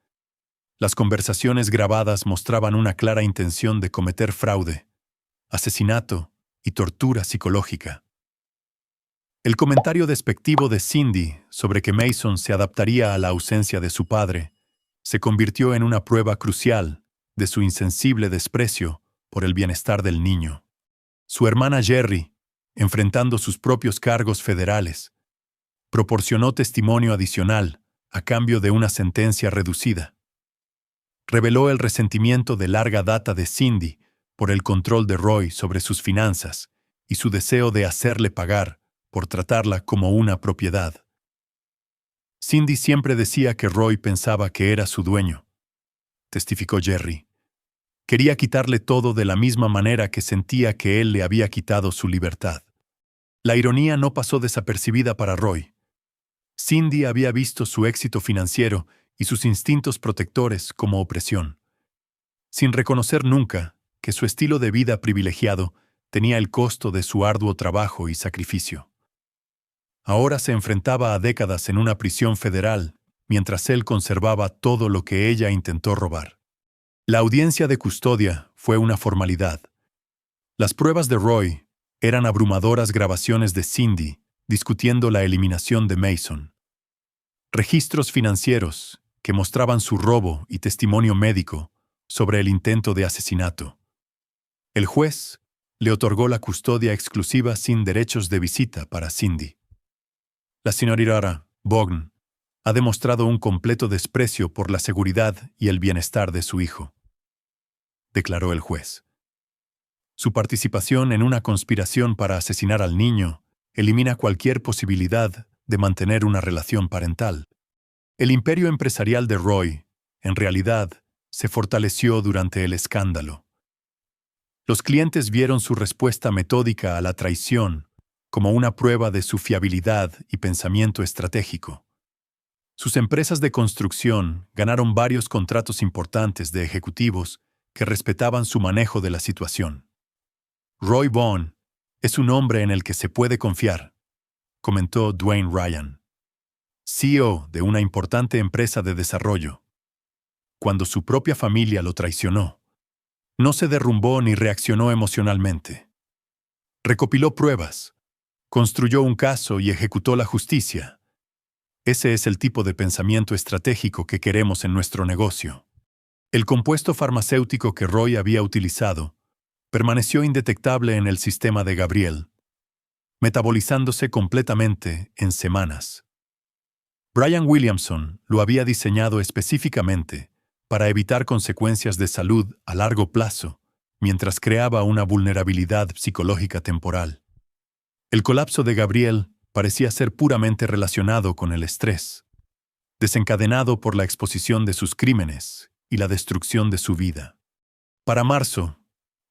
Las conversaciones grabadas mostraban una clara intención de cometer fraude, asesinato y tortura psicológica. El comentario despectivo de Cindy sobre que Mason se adaptaría a la ausencia de su padre se convirtió en una prueba crucial de su insensible desprecio por el bienestar del niño. Su hermana Jerry, enfrentando sus propios cargos federales, proporcionó testimonio adicional a cambio de una sentencia reducida. Reveló el resentimiento de larga data de Cindy por el control de Roy sobre sus finanzas y su deseo de hacerle pagar por tratarla como una propiedad. Cindy siempre decía que Roy pensaba que era su dueño, testificó Jerry. Quería quitarle todo de la misma manera que sentía que él le había quitado su libertad. La ironía no pasó desapercibida para Roy. Cindy había visto su éxito financiero y sus instintos protectores como opresión, sin reconocer nunca que su estilo de vida privilegiado tenía el costo de su arduo trabajo y sacrificio. Ahora se enfrentaba a décadas en una prisión federal, mientras él conservaba todo lo que ella intentó robar. La audiencia de custodia fue una formalidad. Las pruebas de Roy eran abrumadoras grabaciones de Cindy discutiendo la eliminación de Mason. Registros financieros que mostraban su robo y testimonio médico sobre el intento de asesinato. El juez le otorgó la custodia exclusiva sin derechos de visita para Cindy. La señorita Bogn ha demostrado un completo desprecio por la seguridad y el bienestar de su hijo, declaró el juez. Su participación en una conspiración para asesinar al niño elimina cualquier posibilidad de mantener una relación parental. El imperio empresarial de Roy, en realidad, se fortaleció durante el escándalo. Los clientes vieron su respuesta metódica a la traición como una prueba de su fiabilidad y pensamiento estratégico. Sus empresas de construcción ganaron varios contratos importantes de ejecutivos que respetaban su manejo de la situación. Roy Vaughn es un hombre en el que se puede confiar, comentó Dwayne Ryan, CEO de una importante empresa de desarrollo. Cuando su propia familia lo traicionó, no se derrumbó ni reaccionó emocionalmente. Recopiló pruebas, construyó un caso y ejecutó la justicia. Ese es el tipo de pensamiento estratégico que queremos en nuestro negocio. El compuesto farmacéutico que Roy había utilizado permaneció indetectable en el sistema de Gabriel, metabolizándose completamente en semanas. Brian Williamson lo había diseñado específicamente para evitar consecuencias de salud a largo plazo, mientras creaba una vulnerabilidad psicológica temporal. El colapso de Gabriel parecía ser puramente relacionado con el estrés, desencadenado por la exposición de sus crímenes y la destrucción de su vida. Para marzo,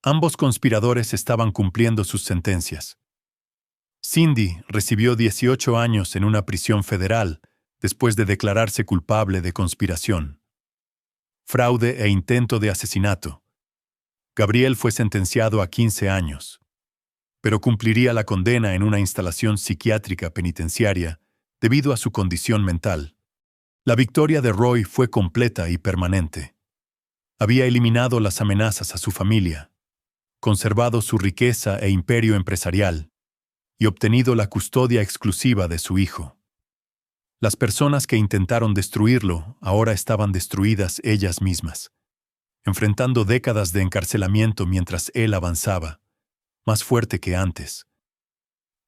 ambos conspiradores estaban cumpliendo sus sentencias. Cindy recibió 18 años en una prisión federal después de declararse culpable de conspiración, fraude e intento de asesinato. Gabriel fue sentenciado a 15 años, pero cumpliría la condena en una instalación psiquiátrica penitenciaria debido a su condición mental. La victoria de Roy fue completa y permanente. Había eliminado las amenazas a su familia, conservado su riqueza e imperio empresarial, y obtenido la custodia exclusiva de su hijo. Las personas que intentaron destruirlo ahora estaban destruidas ellas mismas, enfrentando décadas de encarcelamiento mientras él avanzaba, más fuerte que antes.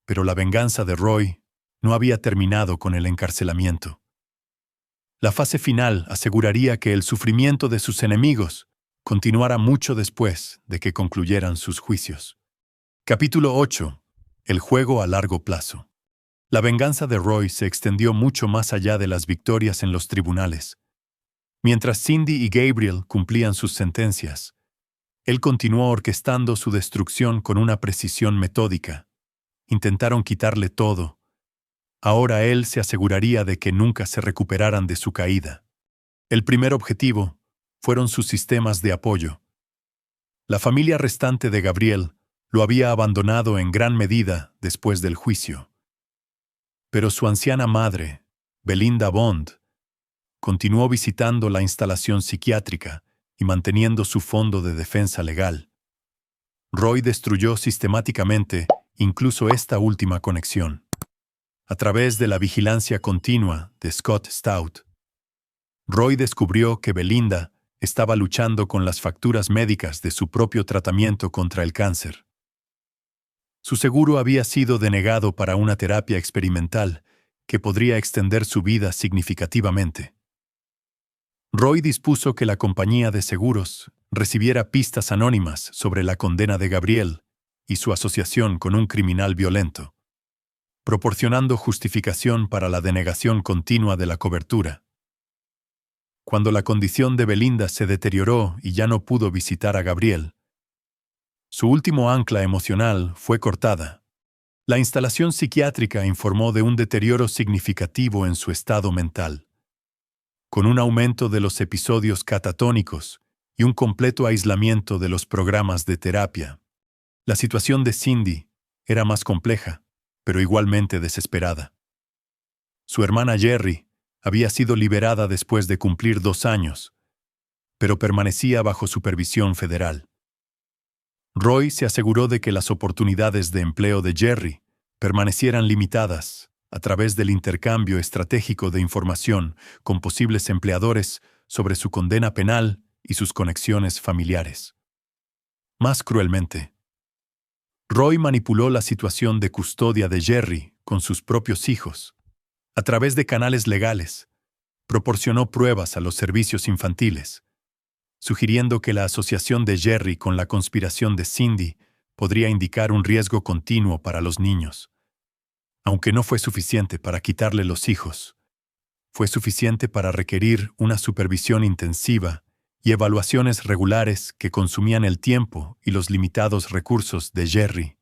Pero la venganza de Roy no había terminado con el encarcelamiento. La fase final aseguraría que el sufrimiento de sus enemigos continuara mucho después de que concluyeran sus juicios. Capítulo 8. El juego a largo plazo. La venganza de Roy se extendió mucho más allá de las victorias en los tribunales. Mientras Cindy y Gabriel cumplían sus sentencias, él continuó orquestando su destrucción con una precisión metódica. Intentaron quitarle todo. Ahora él se aseguraría de que nunca se recuperaran de su caída. El primer objetivo fueron sus sistemas de apoyo. La familia restante de Gabriel lo había abandonado en gran medida después del juicio. Pero su anciana madre, Belinda Bond, continuó visitando la instalación psiquiátrica y manteniendo su fondo de defensa legal. Roy destruyó sistemáticamente incluso esta última conexión. A través de la vigilancia continua de Scott Stout, Roy descubrió que Belinda estaba luchando con las facturas médicas de su propio tratamiento contra el cáncer. Su seguro había sido denegado para una terapia experimental que podría extender su vida significativamente. Roy dispuso que la compañía de seguros recibiera pistas anónimas sobre la condena de Gabriel y su asociación con un criminal violento, proporcionando justificación para la denegación continua de la cobertura. Cuando la condición de Belinda se deterioró y ya no pudo visitar a Gabriel, su último ancla emocional fue cortada. La instalación psiquiátrica informó de un deterioro significativo en su estado mental, con un aumento de los episodios catatónicos y un completo aislamiento de los programas de terapia. La situación de Cindy era más compleja, pero igualmente desesperada. Su hermana Jerry había sido liberada después de cumplir 2 años, pero permanecía bajo supervisión federal. Roy se aseguró de que las oportunidades de empleo de Jerry permanecieran limitadas a través del intercambio estratégico de información con posibles empleadores sobre su condena penal y sus conexiones familiares. Más cruelmente, Roy manipuló la situación de custodia de Jerry con sus propios hijos. A través de canales legales, proporcionó pruebas a los servicios infantiles, sugiriendo que la asociación de Jerry con la conspiración de Cindy podría indicar un riesgo continuo para los niños. Aunque no fue suficiente para quitarle los hijos, fue suficiente para requerir una supervisión intensiva y evaluaciones regulares que consumían el tiempo y los limitados recursos de Jerry.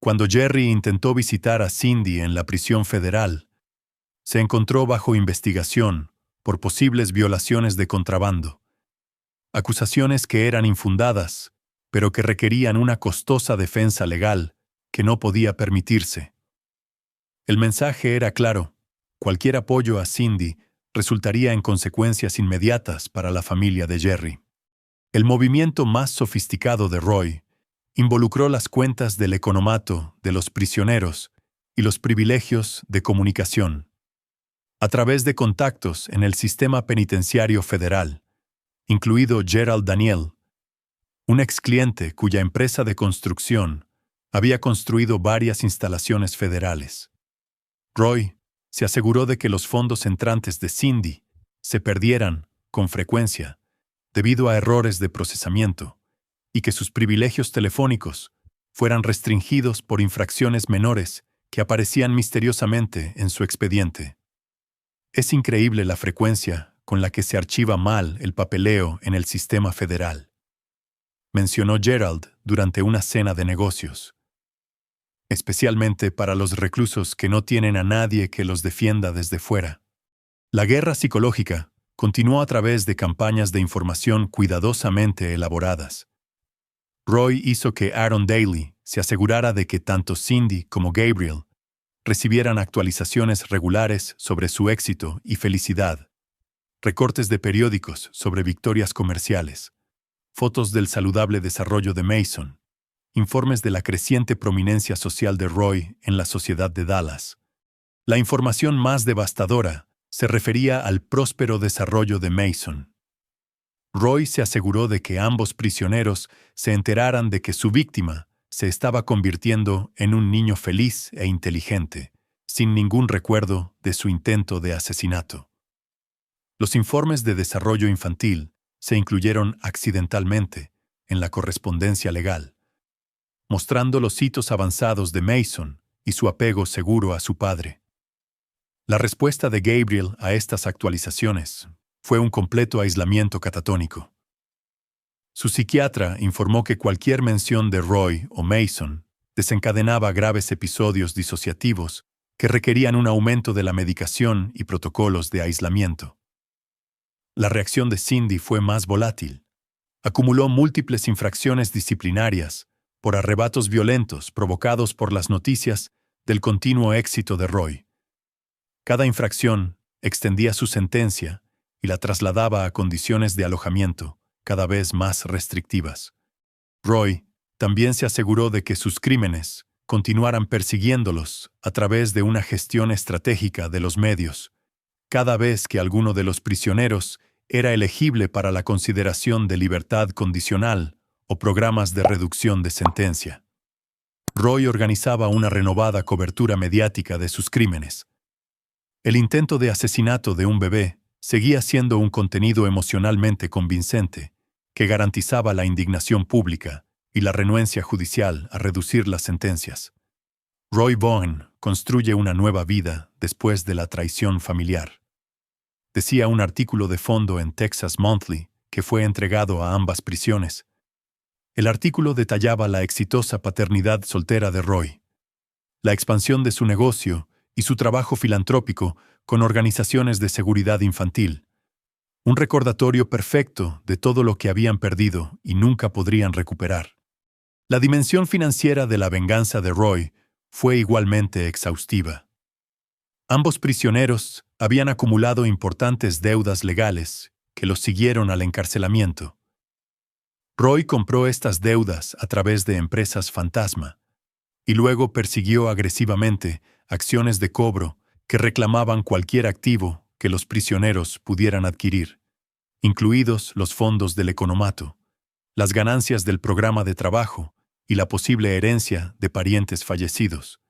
Cuando Jerry intentó visitar a Cindy en la prisión federal, se encontró bajo investigación por posibles violaciones de contrabando. Acusaciones que eran infundadas, pero que requerían una costosa defensa legal que no podía permitirse. El mensaje era claro: cualquier apoyo a Cindy resultaría en consecuencias inmediatas para la familia de Jerry. El movimiento más sofisticado de Roy involucró las cuentas del economato de los prisioneros y los privilegios de comunicación. A través de contactos en el sistema penitenciario federal, incluido Gerald Daniel, un ex cliente cuya empresa de construcción había construido varias instalaciones federales. Roy se aseguró de que los fondos entrantes de Cindy se perdieran, con frecuencia, debido a errores de procesamiento, y que sus privilegios telefónicos fueran restringidos por infracciones menores que aparecían misteriosamente en su expediente. Es increíble la frecuencia con la que se archiva mal el papeleo en el sistema federal, mencionó Gerald durante una cena de negocios. Especialmente para los reclusos que no tienen a nadie que los defienda desde fuera. La guerra psicológica continuó a través de campañas de información cuidadosamente elaboradas. Roy hizo que Aaron Daly se asegurara de que tanto Cindy como Gabriel recibieran actualizaciones regulares sobre su éxito y felicidad, recortes de periódicos sobre victorias comerciales, fotos del saludable desarrollo de Mason, informes de la creciente prominencia social de Roy en la sociedad de Dallas. La información más devastadora se refería al próspero desarrollo de Mason. Roy se aseguró de que ambos prisioneros se enteraran de que su víctima se estaba convirtiendo en un niño feliz e inteligente, sin ningún recuerdo de su intento de asesinato. Los informes de desarrollo infantil se incluyeron accidentalmente en la correspondencia legal, mostrando los hitos avanzados de Mason y su apego seguro a su padre. La respuesta de Gabriel a estas actualizaciones fue un completo aislamiento catatónico. Su psiquiatra informó que cualquier mención de Roy o Mason desencadenaba graves episodios disociativos que requerían un aumento de la medicación y protocolos de aislamiento. La reacción de Cindy fue más volátil. Acumuló múltiples infracciones disciplinarias por arrebatos violentos provocados por las noticias del continuo éxito de Roy. Cada infracción extendía su sentencia y la trasladaba a condiciones de alojamiento cada vez más restrictivas. Roy también se aseguró de que sus crímenes continuaran persiguiéndolos a través de una gestión estratégica de los medios, cada vez que alguno de los prisioneros era elegible para la consideración de libertad condicional o programas de reducción de sentencia. Roy organizaba una renovada cobertura mediática de sus crímenes. El intento de asesinato de un bebé seguía siendo un contenido emocionalmente convincente que garantizaba la indignación pública y la renuencia judicial a reducir las sentencias. Roy Vaughn construye una nueva vida después de la traición familiar. Decía un artículo de fondo en Texas Monthly que fue entregado a ambas prisiones. El artículo detallaba la exitosa paternidad soltera de Roy, la expansión de su negocio y su trabajo filantrópico con organizaciones de seguridad infantil. Un recordatorio perfecto de todo lo que habían perdido y nunca podrían recuperar. La dimensión financiera de la venganza de Roy fue igualmente exhaustiva. Ambos prisioneros habían acumulado importantes deudas legales que los siguieron al encarcelamiento. Roy compró estas deudas a través de empresas fantasma y luego persiguió agresivamente acciones de cobro que reclamaban cualquier activo que los prisioneros pudieran adquirir, incluidos los fondos del economato, las ganancias del programa de trabajo y la posible herencia de parientes fallecidos.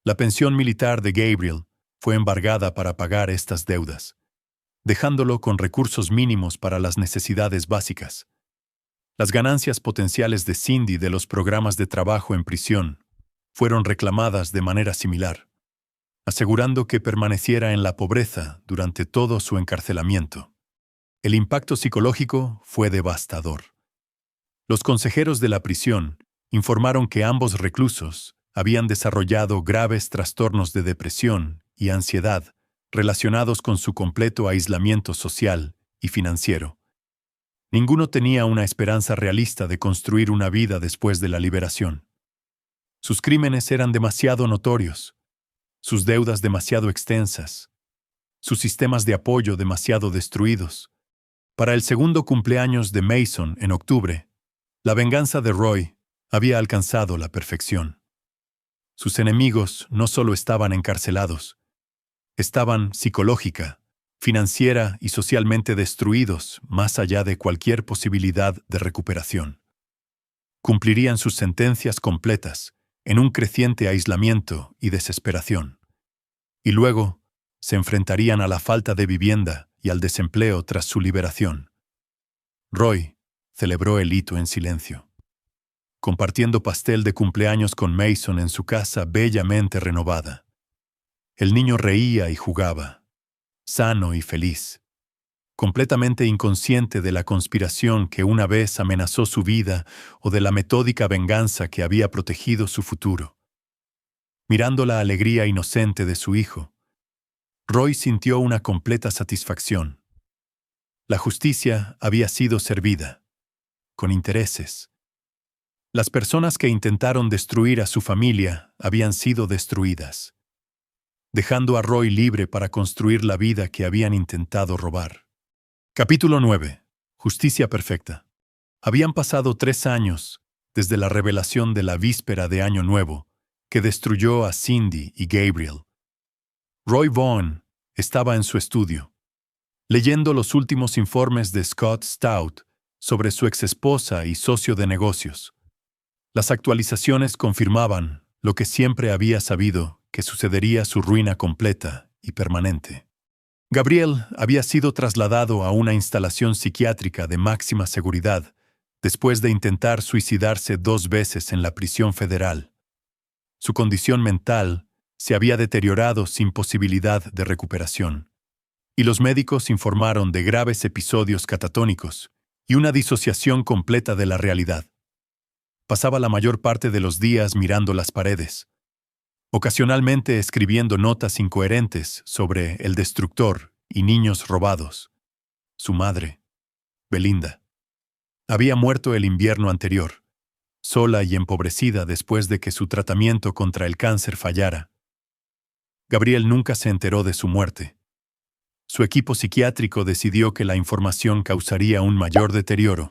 La pensión militar de Gabriel fue embargada para pagar estas deudas, dejándolo con recursos mínimos para las necesidades básicas. Las ganancias potenciales de Cindy de los programas de trabajo en prisión fueron reclamadas de manera similar, asegurando que permaneciera en la pobreza durante todo su encarcelamiento. El impacto psicológico fue devastador. Los consejeros de la prisión informaron que ambos reclusos habían desarrollado graves trastornos de depresión y ansiedad relacionados con su completo aislamiento social y financiero. Ninguno tenía una esperanza realista de construir una vida después de la liberación. Sus crímenes eran demasiado notorios, sus deudas demasiado extensas, sus sistemas de apoyo demasiado destruidos. Para el segundo cumpleaños de Mason en octubre, la venganza de Roy había alcanzado la perfección. Sus enemigos no solo estaban encarcelados, estaban psicológica, financiera y socialmente destruidos más allá de cualquier posibilidad de recuperación. Cumplirían sus sentencias completas en un creciente aislamiento y desesperación. Y luego se enfrentarían a la falta de vivienda y al desempleo tras su liberación. Roy celebró el hito en silencio, compartiendo pastel de cumpleaños con Mason en su casa bellamente renovada. El niño reía y jugaba, sano y feliz, completamente inconsciente de la conspiración que una vez amenazó su vida o de la metódica venganza que había protegido su futuro. Mirando la alegría inocente de su hijo, Roy sintió una completa satisfacción. La justicia había sido servida, con intereses. Las personas que intentaron destruir a su familia habían sido destruidas, dejando a Roy libre para construir la vida que habían intentado robar. Capítulo 9. Justicia perfecta. Habían pasado 3 años desde la revelación de la víspera de Año Nuevo que destruyó a Cindy y Gabriel. Roy Vaughn estaba en su estudio, leyendo los últimos informes de Scott Stout sobre su exesposa y socio de negocios. Las actualizaciones confirmaban lo que siempre había sabido, que sucedería su ruina completa y permanente. Gabriel había sido trasladado a una instalación psiquiátrica de máxima seguridad después de intentar suicidarse 2 veces en la prisión federal. Su condición mental se había deteriorado sin posibilidad de recuperación, y los médicos informaron de graves episodios catatónicos y una disociación completa de la realidad. Pasaba la mayor parte de los días mirando las paredes, ocasionalmente escribiendo notas incoherentes sobre el destructor y niños robados. Su madre, Belinda, había muerto el invierno anterior, sola y empobrecida después de que su tratamiento contra el cáncer fallara. Gabriel nunca se enteró de su muerte. Su equipo psiquiátrico decidió que la información causaría un mayor deterioro.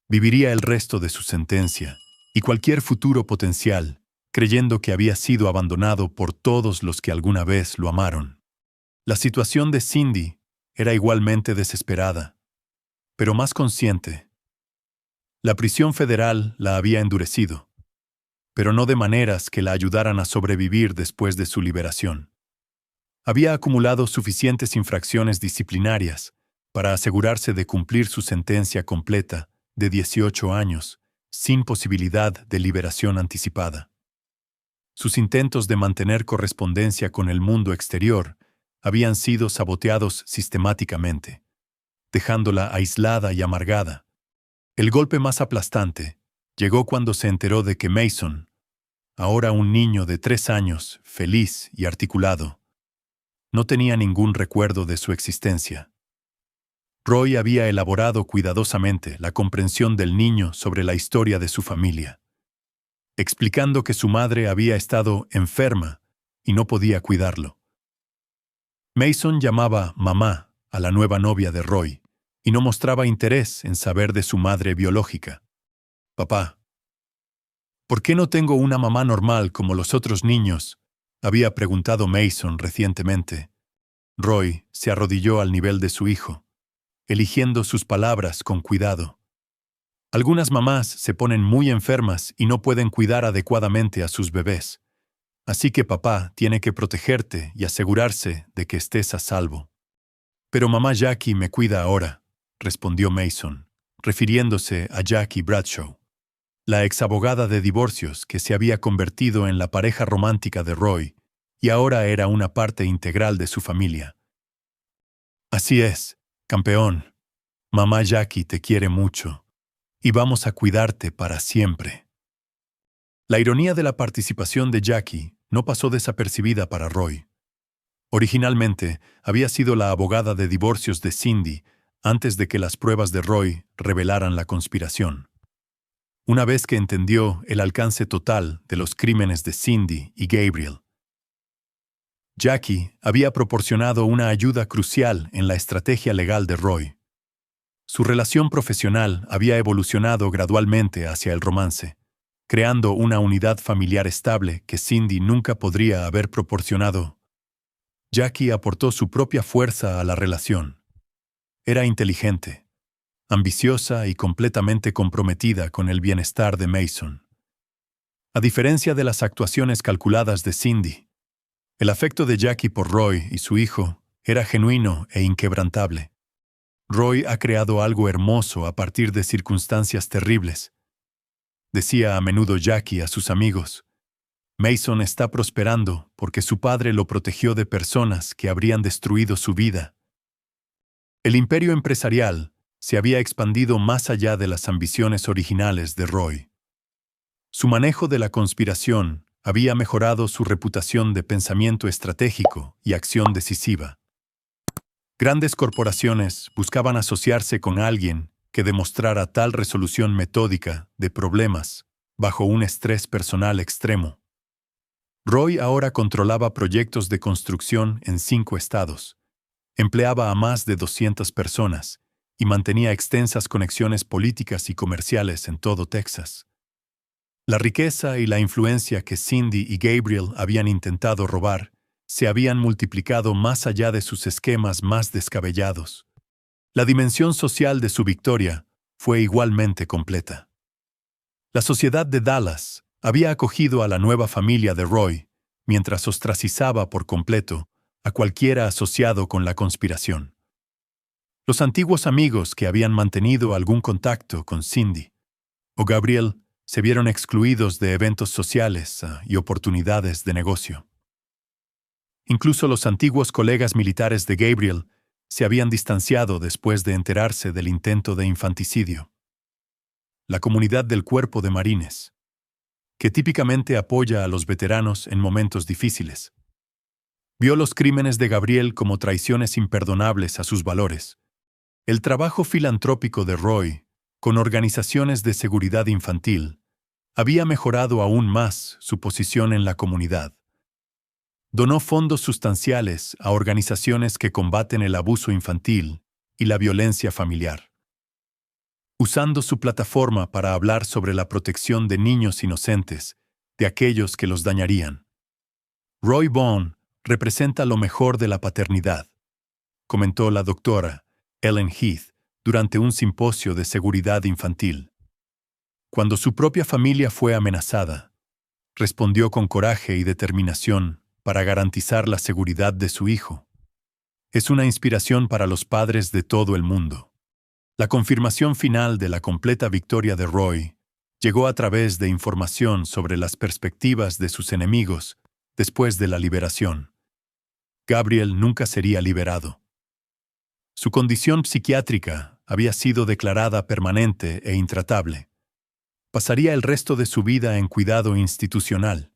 Viviría el resto de su sentencia y cualquier futuro potencial creyendo que había sido abandonado por todos los que alguna vez lo amaron. La situación de Cindy era igualmente desesperada, pero más consciente. La prisión federal la había endurecido, pero no de maneras que la ayudaran a sobrevivir después de su liberación. Había acumulado suficientes infracciones disciplinarias para asegurarse de cumplir su sentencia completa de 18 años, sin posibilidad de liberación anticipada. Sus intentos de mantener correspondencia con el mundo exterior habían sido saboteados sistemáticamente, dejándola aislada y amargada. El golpe más aplastante llegó cuando se enteró de que Mason, ahora un niño de 3 años, feliz y articulado, no tenía ningún recuerdo de su existencia. Roy había elaborado cuidadosamente la comprensión del niño sobre la historia de su familia, explicando que su madre había estado enferma y no podía cuidarlo. Mason llamaba mamá a la nueva novia de Roy y no mostraba interés en saber de su madre biológica. «Papá, ¿por qué no tengo una mamá normal como los otros niños?», había preguntado Mason recientemente. Roy se arrodilló al nivel de su hijo, eligiendo sus palabras con cuidado. Algunas mamás se ponen muy enfermas y no pueden cuidar adecuadamente a sus bebés. Así que papá tiene que protegerte y asegurarse de que estés a salvo. Pero mamá Jackie me cuida ahora, respondió Mason, refiriéndose a Jackie Bradshaw, la exabogada de divorcios que se había convertido en la pareja romántica de Roy y ahora era una parte integral de su familia. Así es, campeón. Mamá Jackie te quiere mucho y vamos a cuidarte para siempre. La ironía de la participación de Jackie no pasó desapercibida para Roy. Originalmente, había sido la abogada de divorcios de Cindy antes de que las pruebas de Roy revelaran la conspiración. Una vez que entendió el alcance total de los crímenes de Cindy y Gabriel, Jackie había proporcionado una ayuda crucial en la estrategia legal de Roy. Su relación profesional había evolucionado gradualmente hacia el romance, creando una unidad familiar estable que Cindy nunca podría haber proporcionado. Jackie aportó su propia fuerza a la relación. Era inteligente, ambiciosa y completamente comprometida con el bienestar de Mason. A diferencia de las actuaciones calculadas de Cindy, el afecto de Jackie por Roy y su hijo era genuino e inquebrantable. Roy ha creado algo hermoso a partir de circunstancias terribles, decía a menudo Jackie a sus amigos. Mason está prosperando porque su padre lo protegió de personas que habrían destruido su vida. El imperio empresarial se había expandido más allá de las ambiciones originales de Roy. Su manejo de la conspiración había mejorado su reputación de pensamiento estratégico y acción decisiva. Grandes corporaciones buscaban asociarse con alguien que demostrara tal resolución metódica de problemas bajo un estrés personal extremo. Roy ahora controlaba proyectos de construcción en 5 estados, empleaba a más de 200 personas y mantenía extensas conexiones políticas y comerciales en todo Texas. La riqueza y la influencia que Cindy y Gabriel habían intentado robar se habían multiplicado más allá de sus esquemas más descabellados. La dimensión social de su victoria fue igualmente completa. La sociedad de Dallas había acogido a la nueva familia de Roy, mientras ostracizaba por completo a cualquiera asociado con la conspiración. Los antiguos amigos que habían mantenido algún contacto con Cindy o Gabriel se vieron excluidos de eventos sociales y oportunidades de negocio. Incluso los antiguos colegas militares de Gabriel se habían distanciado después de enterarse del intento de infanticidio. La comunidad del Cuerpo de Marines, que típicamente apoya a los veteranos en momentos difíciles, vio los crímenes de Gabriel como traiciones imperdonables a sus valores. El trabajo filantrópico de Roy, con organizaciones de seguridad infantil, había mejorado aún más su posición en la comunidad. Donó fondos sustanciales a organizaciones que combaten el abuso infantil y la violencia familiar. Usando su plataforma para hablar sobre la protección de niños inocentes, de aquellos que los dañarían. Roy Vaughn representa lo mejor de la paternidad, comentó la doctora Ellen Heath durante un simposio de seguridad infantil. Cuando su propia familia fue amenazada, respondió con coraje y determinación para garantizar la seguridad de su hijo. Es una inspiración para los padres de todo el mundo. La confirmación final de la completa victoria de Roy llegó a través de información sobre las perspectivas de sus enemigos después de la liberación. Gabriel nunca sería liberado. Su condición psiquiátrica había sido declarada permanente e intratable. Pasaría el resto de su vida en cuidado institucional,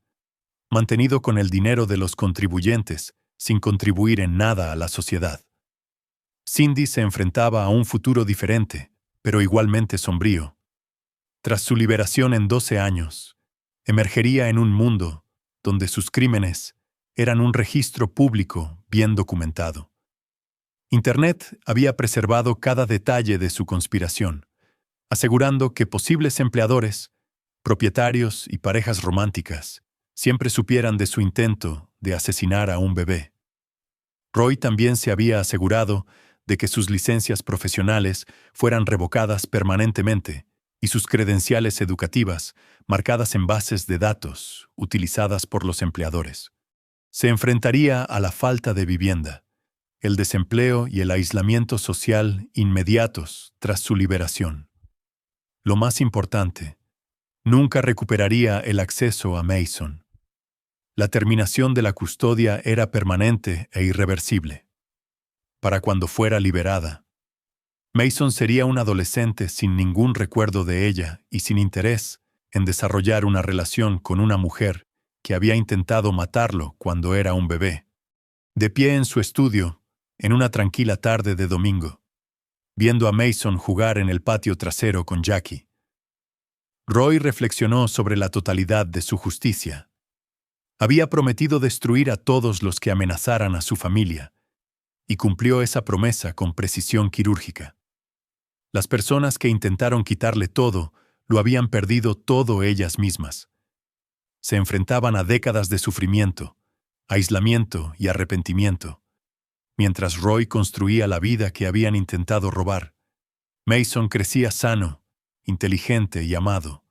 mantenido con el dinero de los contribuyentes, sin contribuir en nada a la sociedad. Cindy se enfrentaba a un futuro diferente, pero igualmente sombrío. Tras su liberación en 12 años, emergería en un mundo donde sus crímenes eran un registro público bien documentado. Internet había preservado cada detalle de su conspiración, asegurando que posibles empleadores, propietarios y parejas románticas siempre supieran de su intento de asesinar a un bebé. Roy también se había asegurado de que sus licencias profesionales fueran revocadas permanentemente y sus credenciales educativas marcadas en bases de datos utilizadas por los empleadores. Se enfrentaría a la falta de vivienda, el desempleo y el aislamiento social inmediatos tras su liberación. Lo más importante, nunca recuperaría el acceso a Mason. La terminación de la custodia era permanente e irreversible. Para cuando fuera liberada, Mason sería un adolescente sin ningún recuerdo de ella y sin interés en desarrollar una relación con una mujer que había intentado matarlo cuando era un bebé. De pie en su estudio, en una tranquila tarde de domingo, viendo a Mason jugar en el patio trasero con Jackie, Roy reflexionó sobre la totalidad de su justicia. Había prometido destruir a todos los que amenazaran a su familia, y cumplió esa promesa con precisión quirúrgica. Las personas que intentaron quitarle todo, lo habían perdido todo ellas mismas. Se enfrentaban a décadas de sufrimiento, aislamiento y arrepentimiento. Mientras Roy construía la vida que habían intentado robar, Mason crecía sano, inteligente y amado,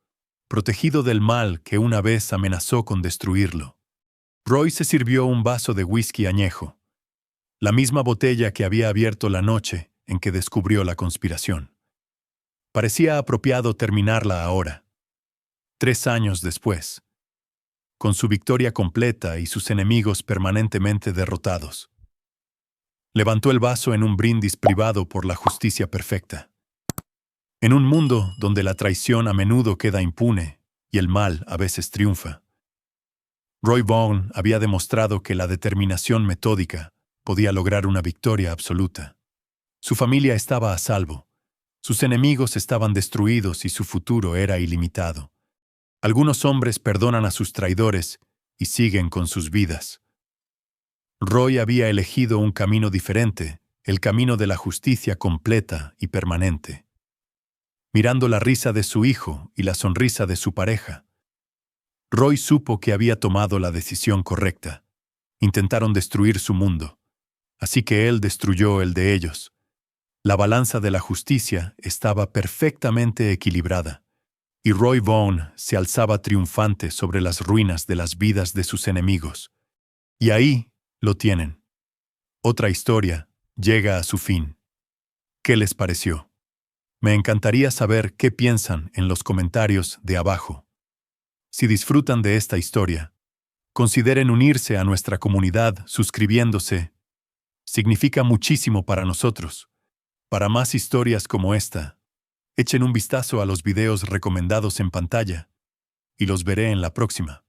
protegido del mal que una vez amenazó con destruirlo. Roy se sirvió un vaso de whisky añejo, la misma botella que había abierto la noche en que descubrió la conspiración. Parecía apropiado terminarla ahora, 3 años después, con su victoria completa y sus enemigos permanentemente derrotados. Levantó el vaso en un brindis privado por la justicia perfecta. En un mundo donde la traición a menudo queda impune y el mal a veces triunfa, Roy Vaughn había demostrado que la determinación metódica podía lograr una victoria absoluta. Su familia estaba a salvo, sus enemigos estaban destruidos y su futuro era ilimitado. Algunos hombres perdonan a sus traidores y siguen con sus vidas. Roy había elegido un camino diferente, el camino de la justicia completa y permanente. Mirando la risa de su hijo y la sonrisa de su pareja, Roy supo que había tomado la decisión correcta. Intentaron destruir su mundo, así que él destruyó el de ellos. La balanza de la justicia estaba perfectamente equilibrada, y Roy Vaughn se alzaba triunfante sobre las ruinas de las vidas de sus enemigos. Y ahí lo tienen. Otra historia llega a su fin. ¿Qué les pareció? Me encantaría saber qué piensan en los comentarios de abajo. Si disfrutan de esta historia, consideren unirse a nuestra comunidad suscribiéndose. Significa muchísimo para nosotros. Para más historias como esta, echen un vistazo a los videos recomendados en pantalla y los veré en la próxima.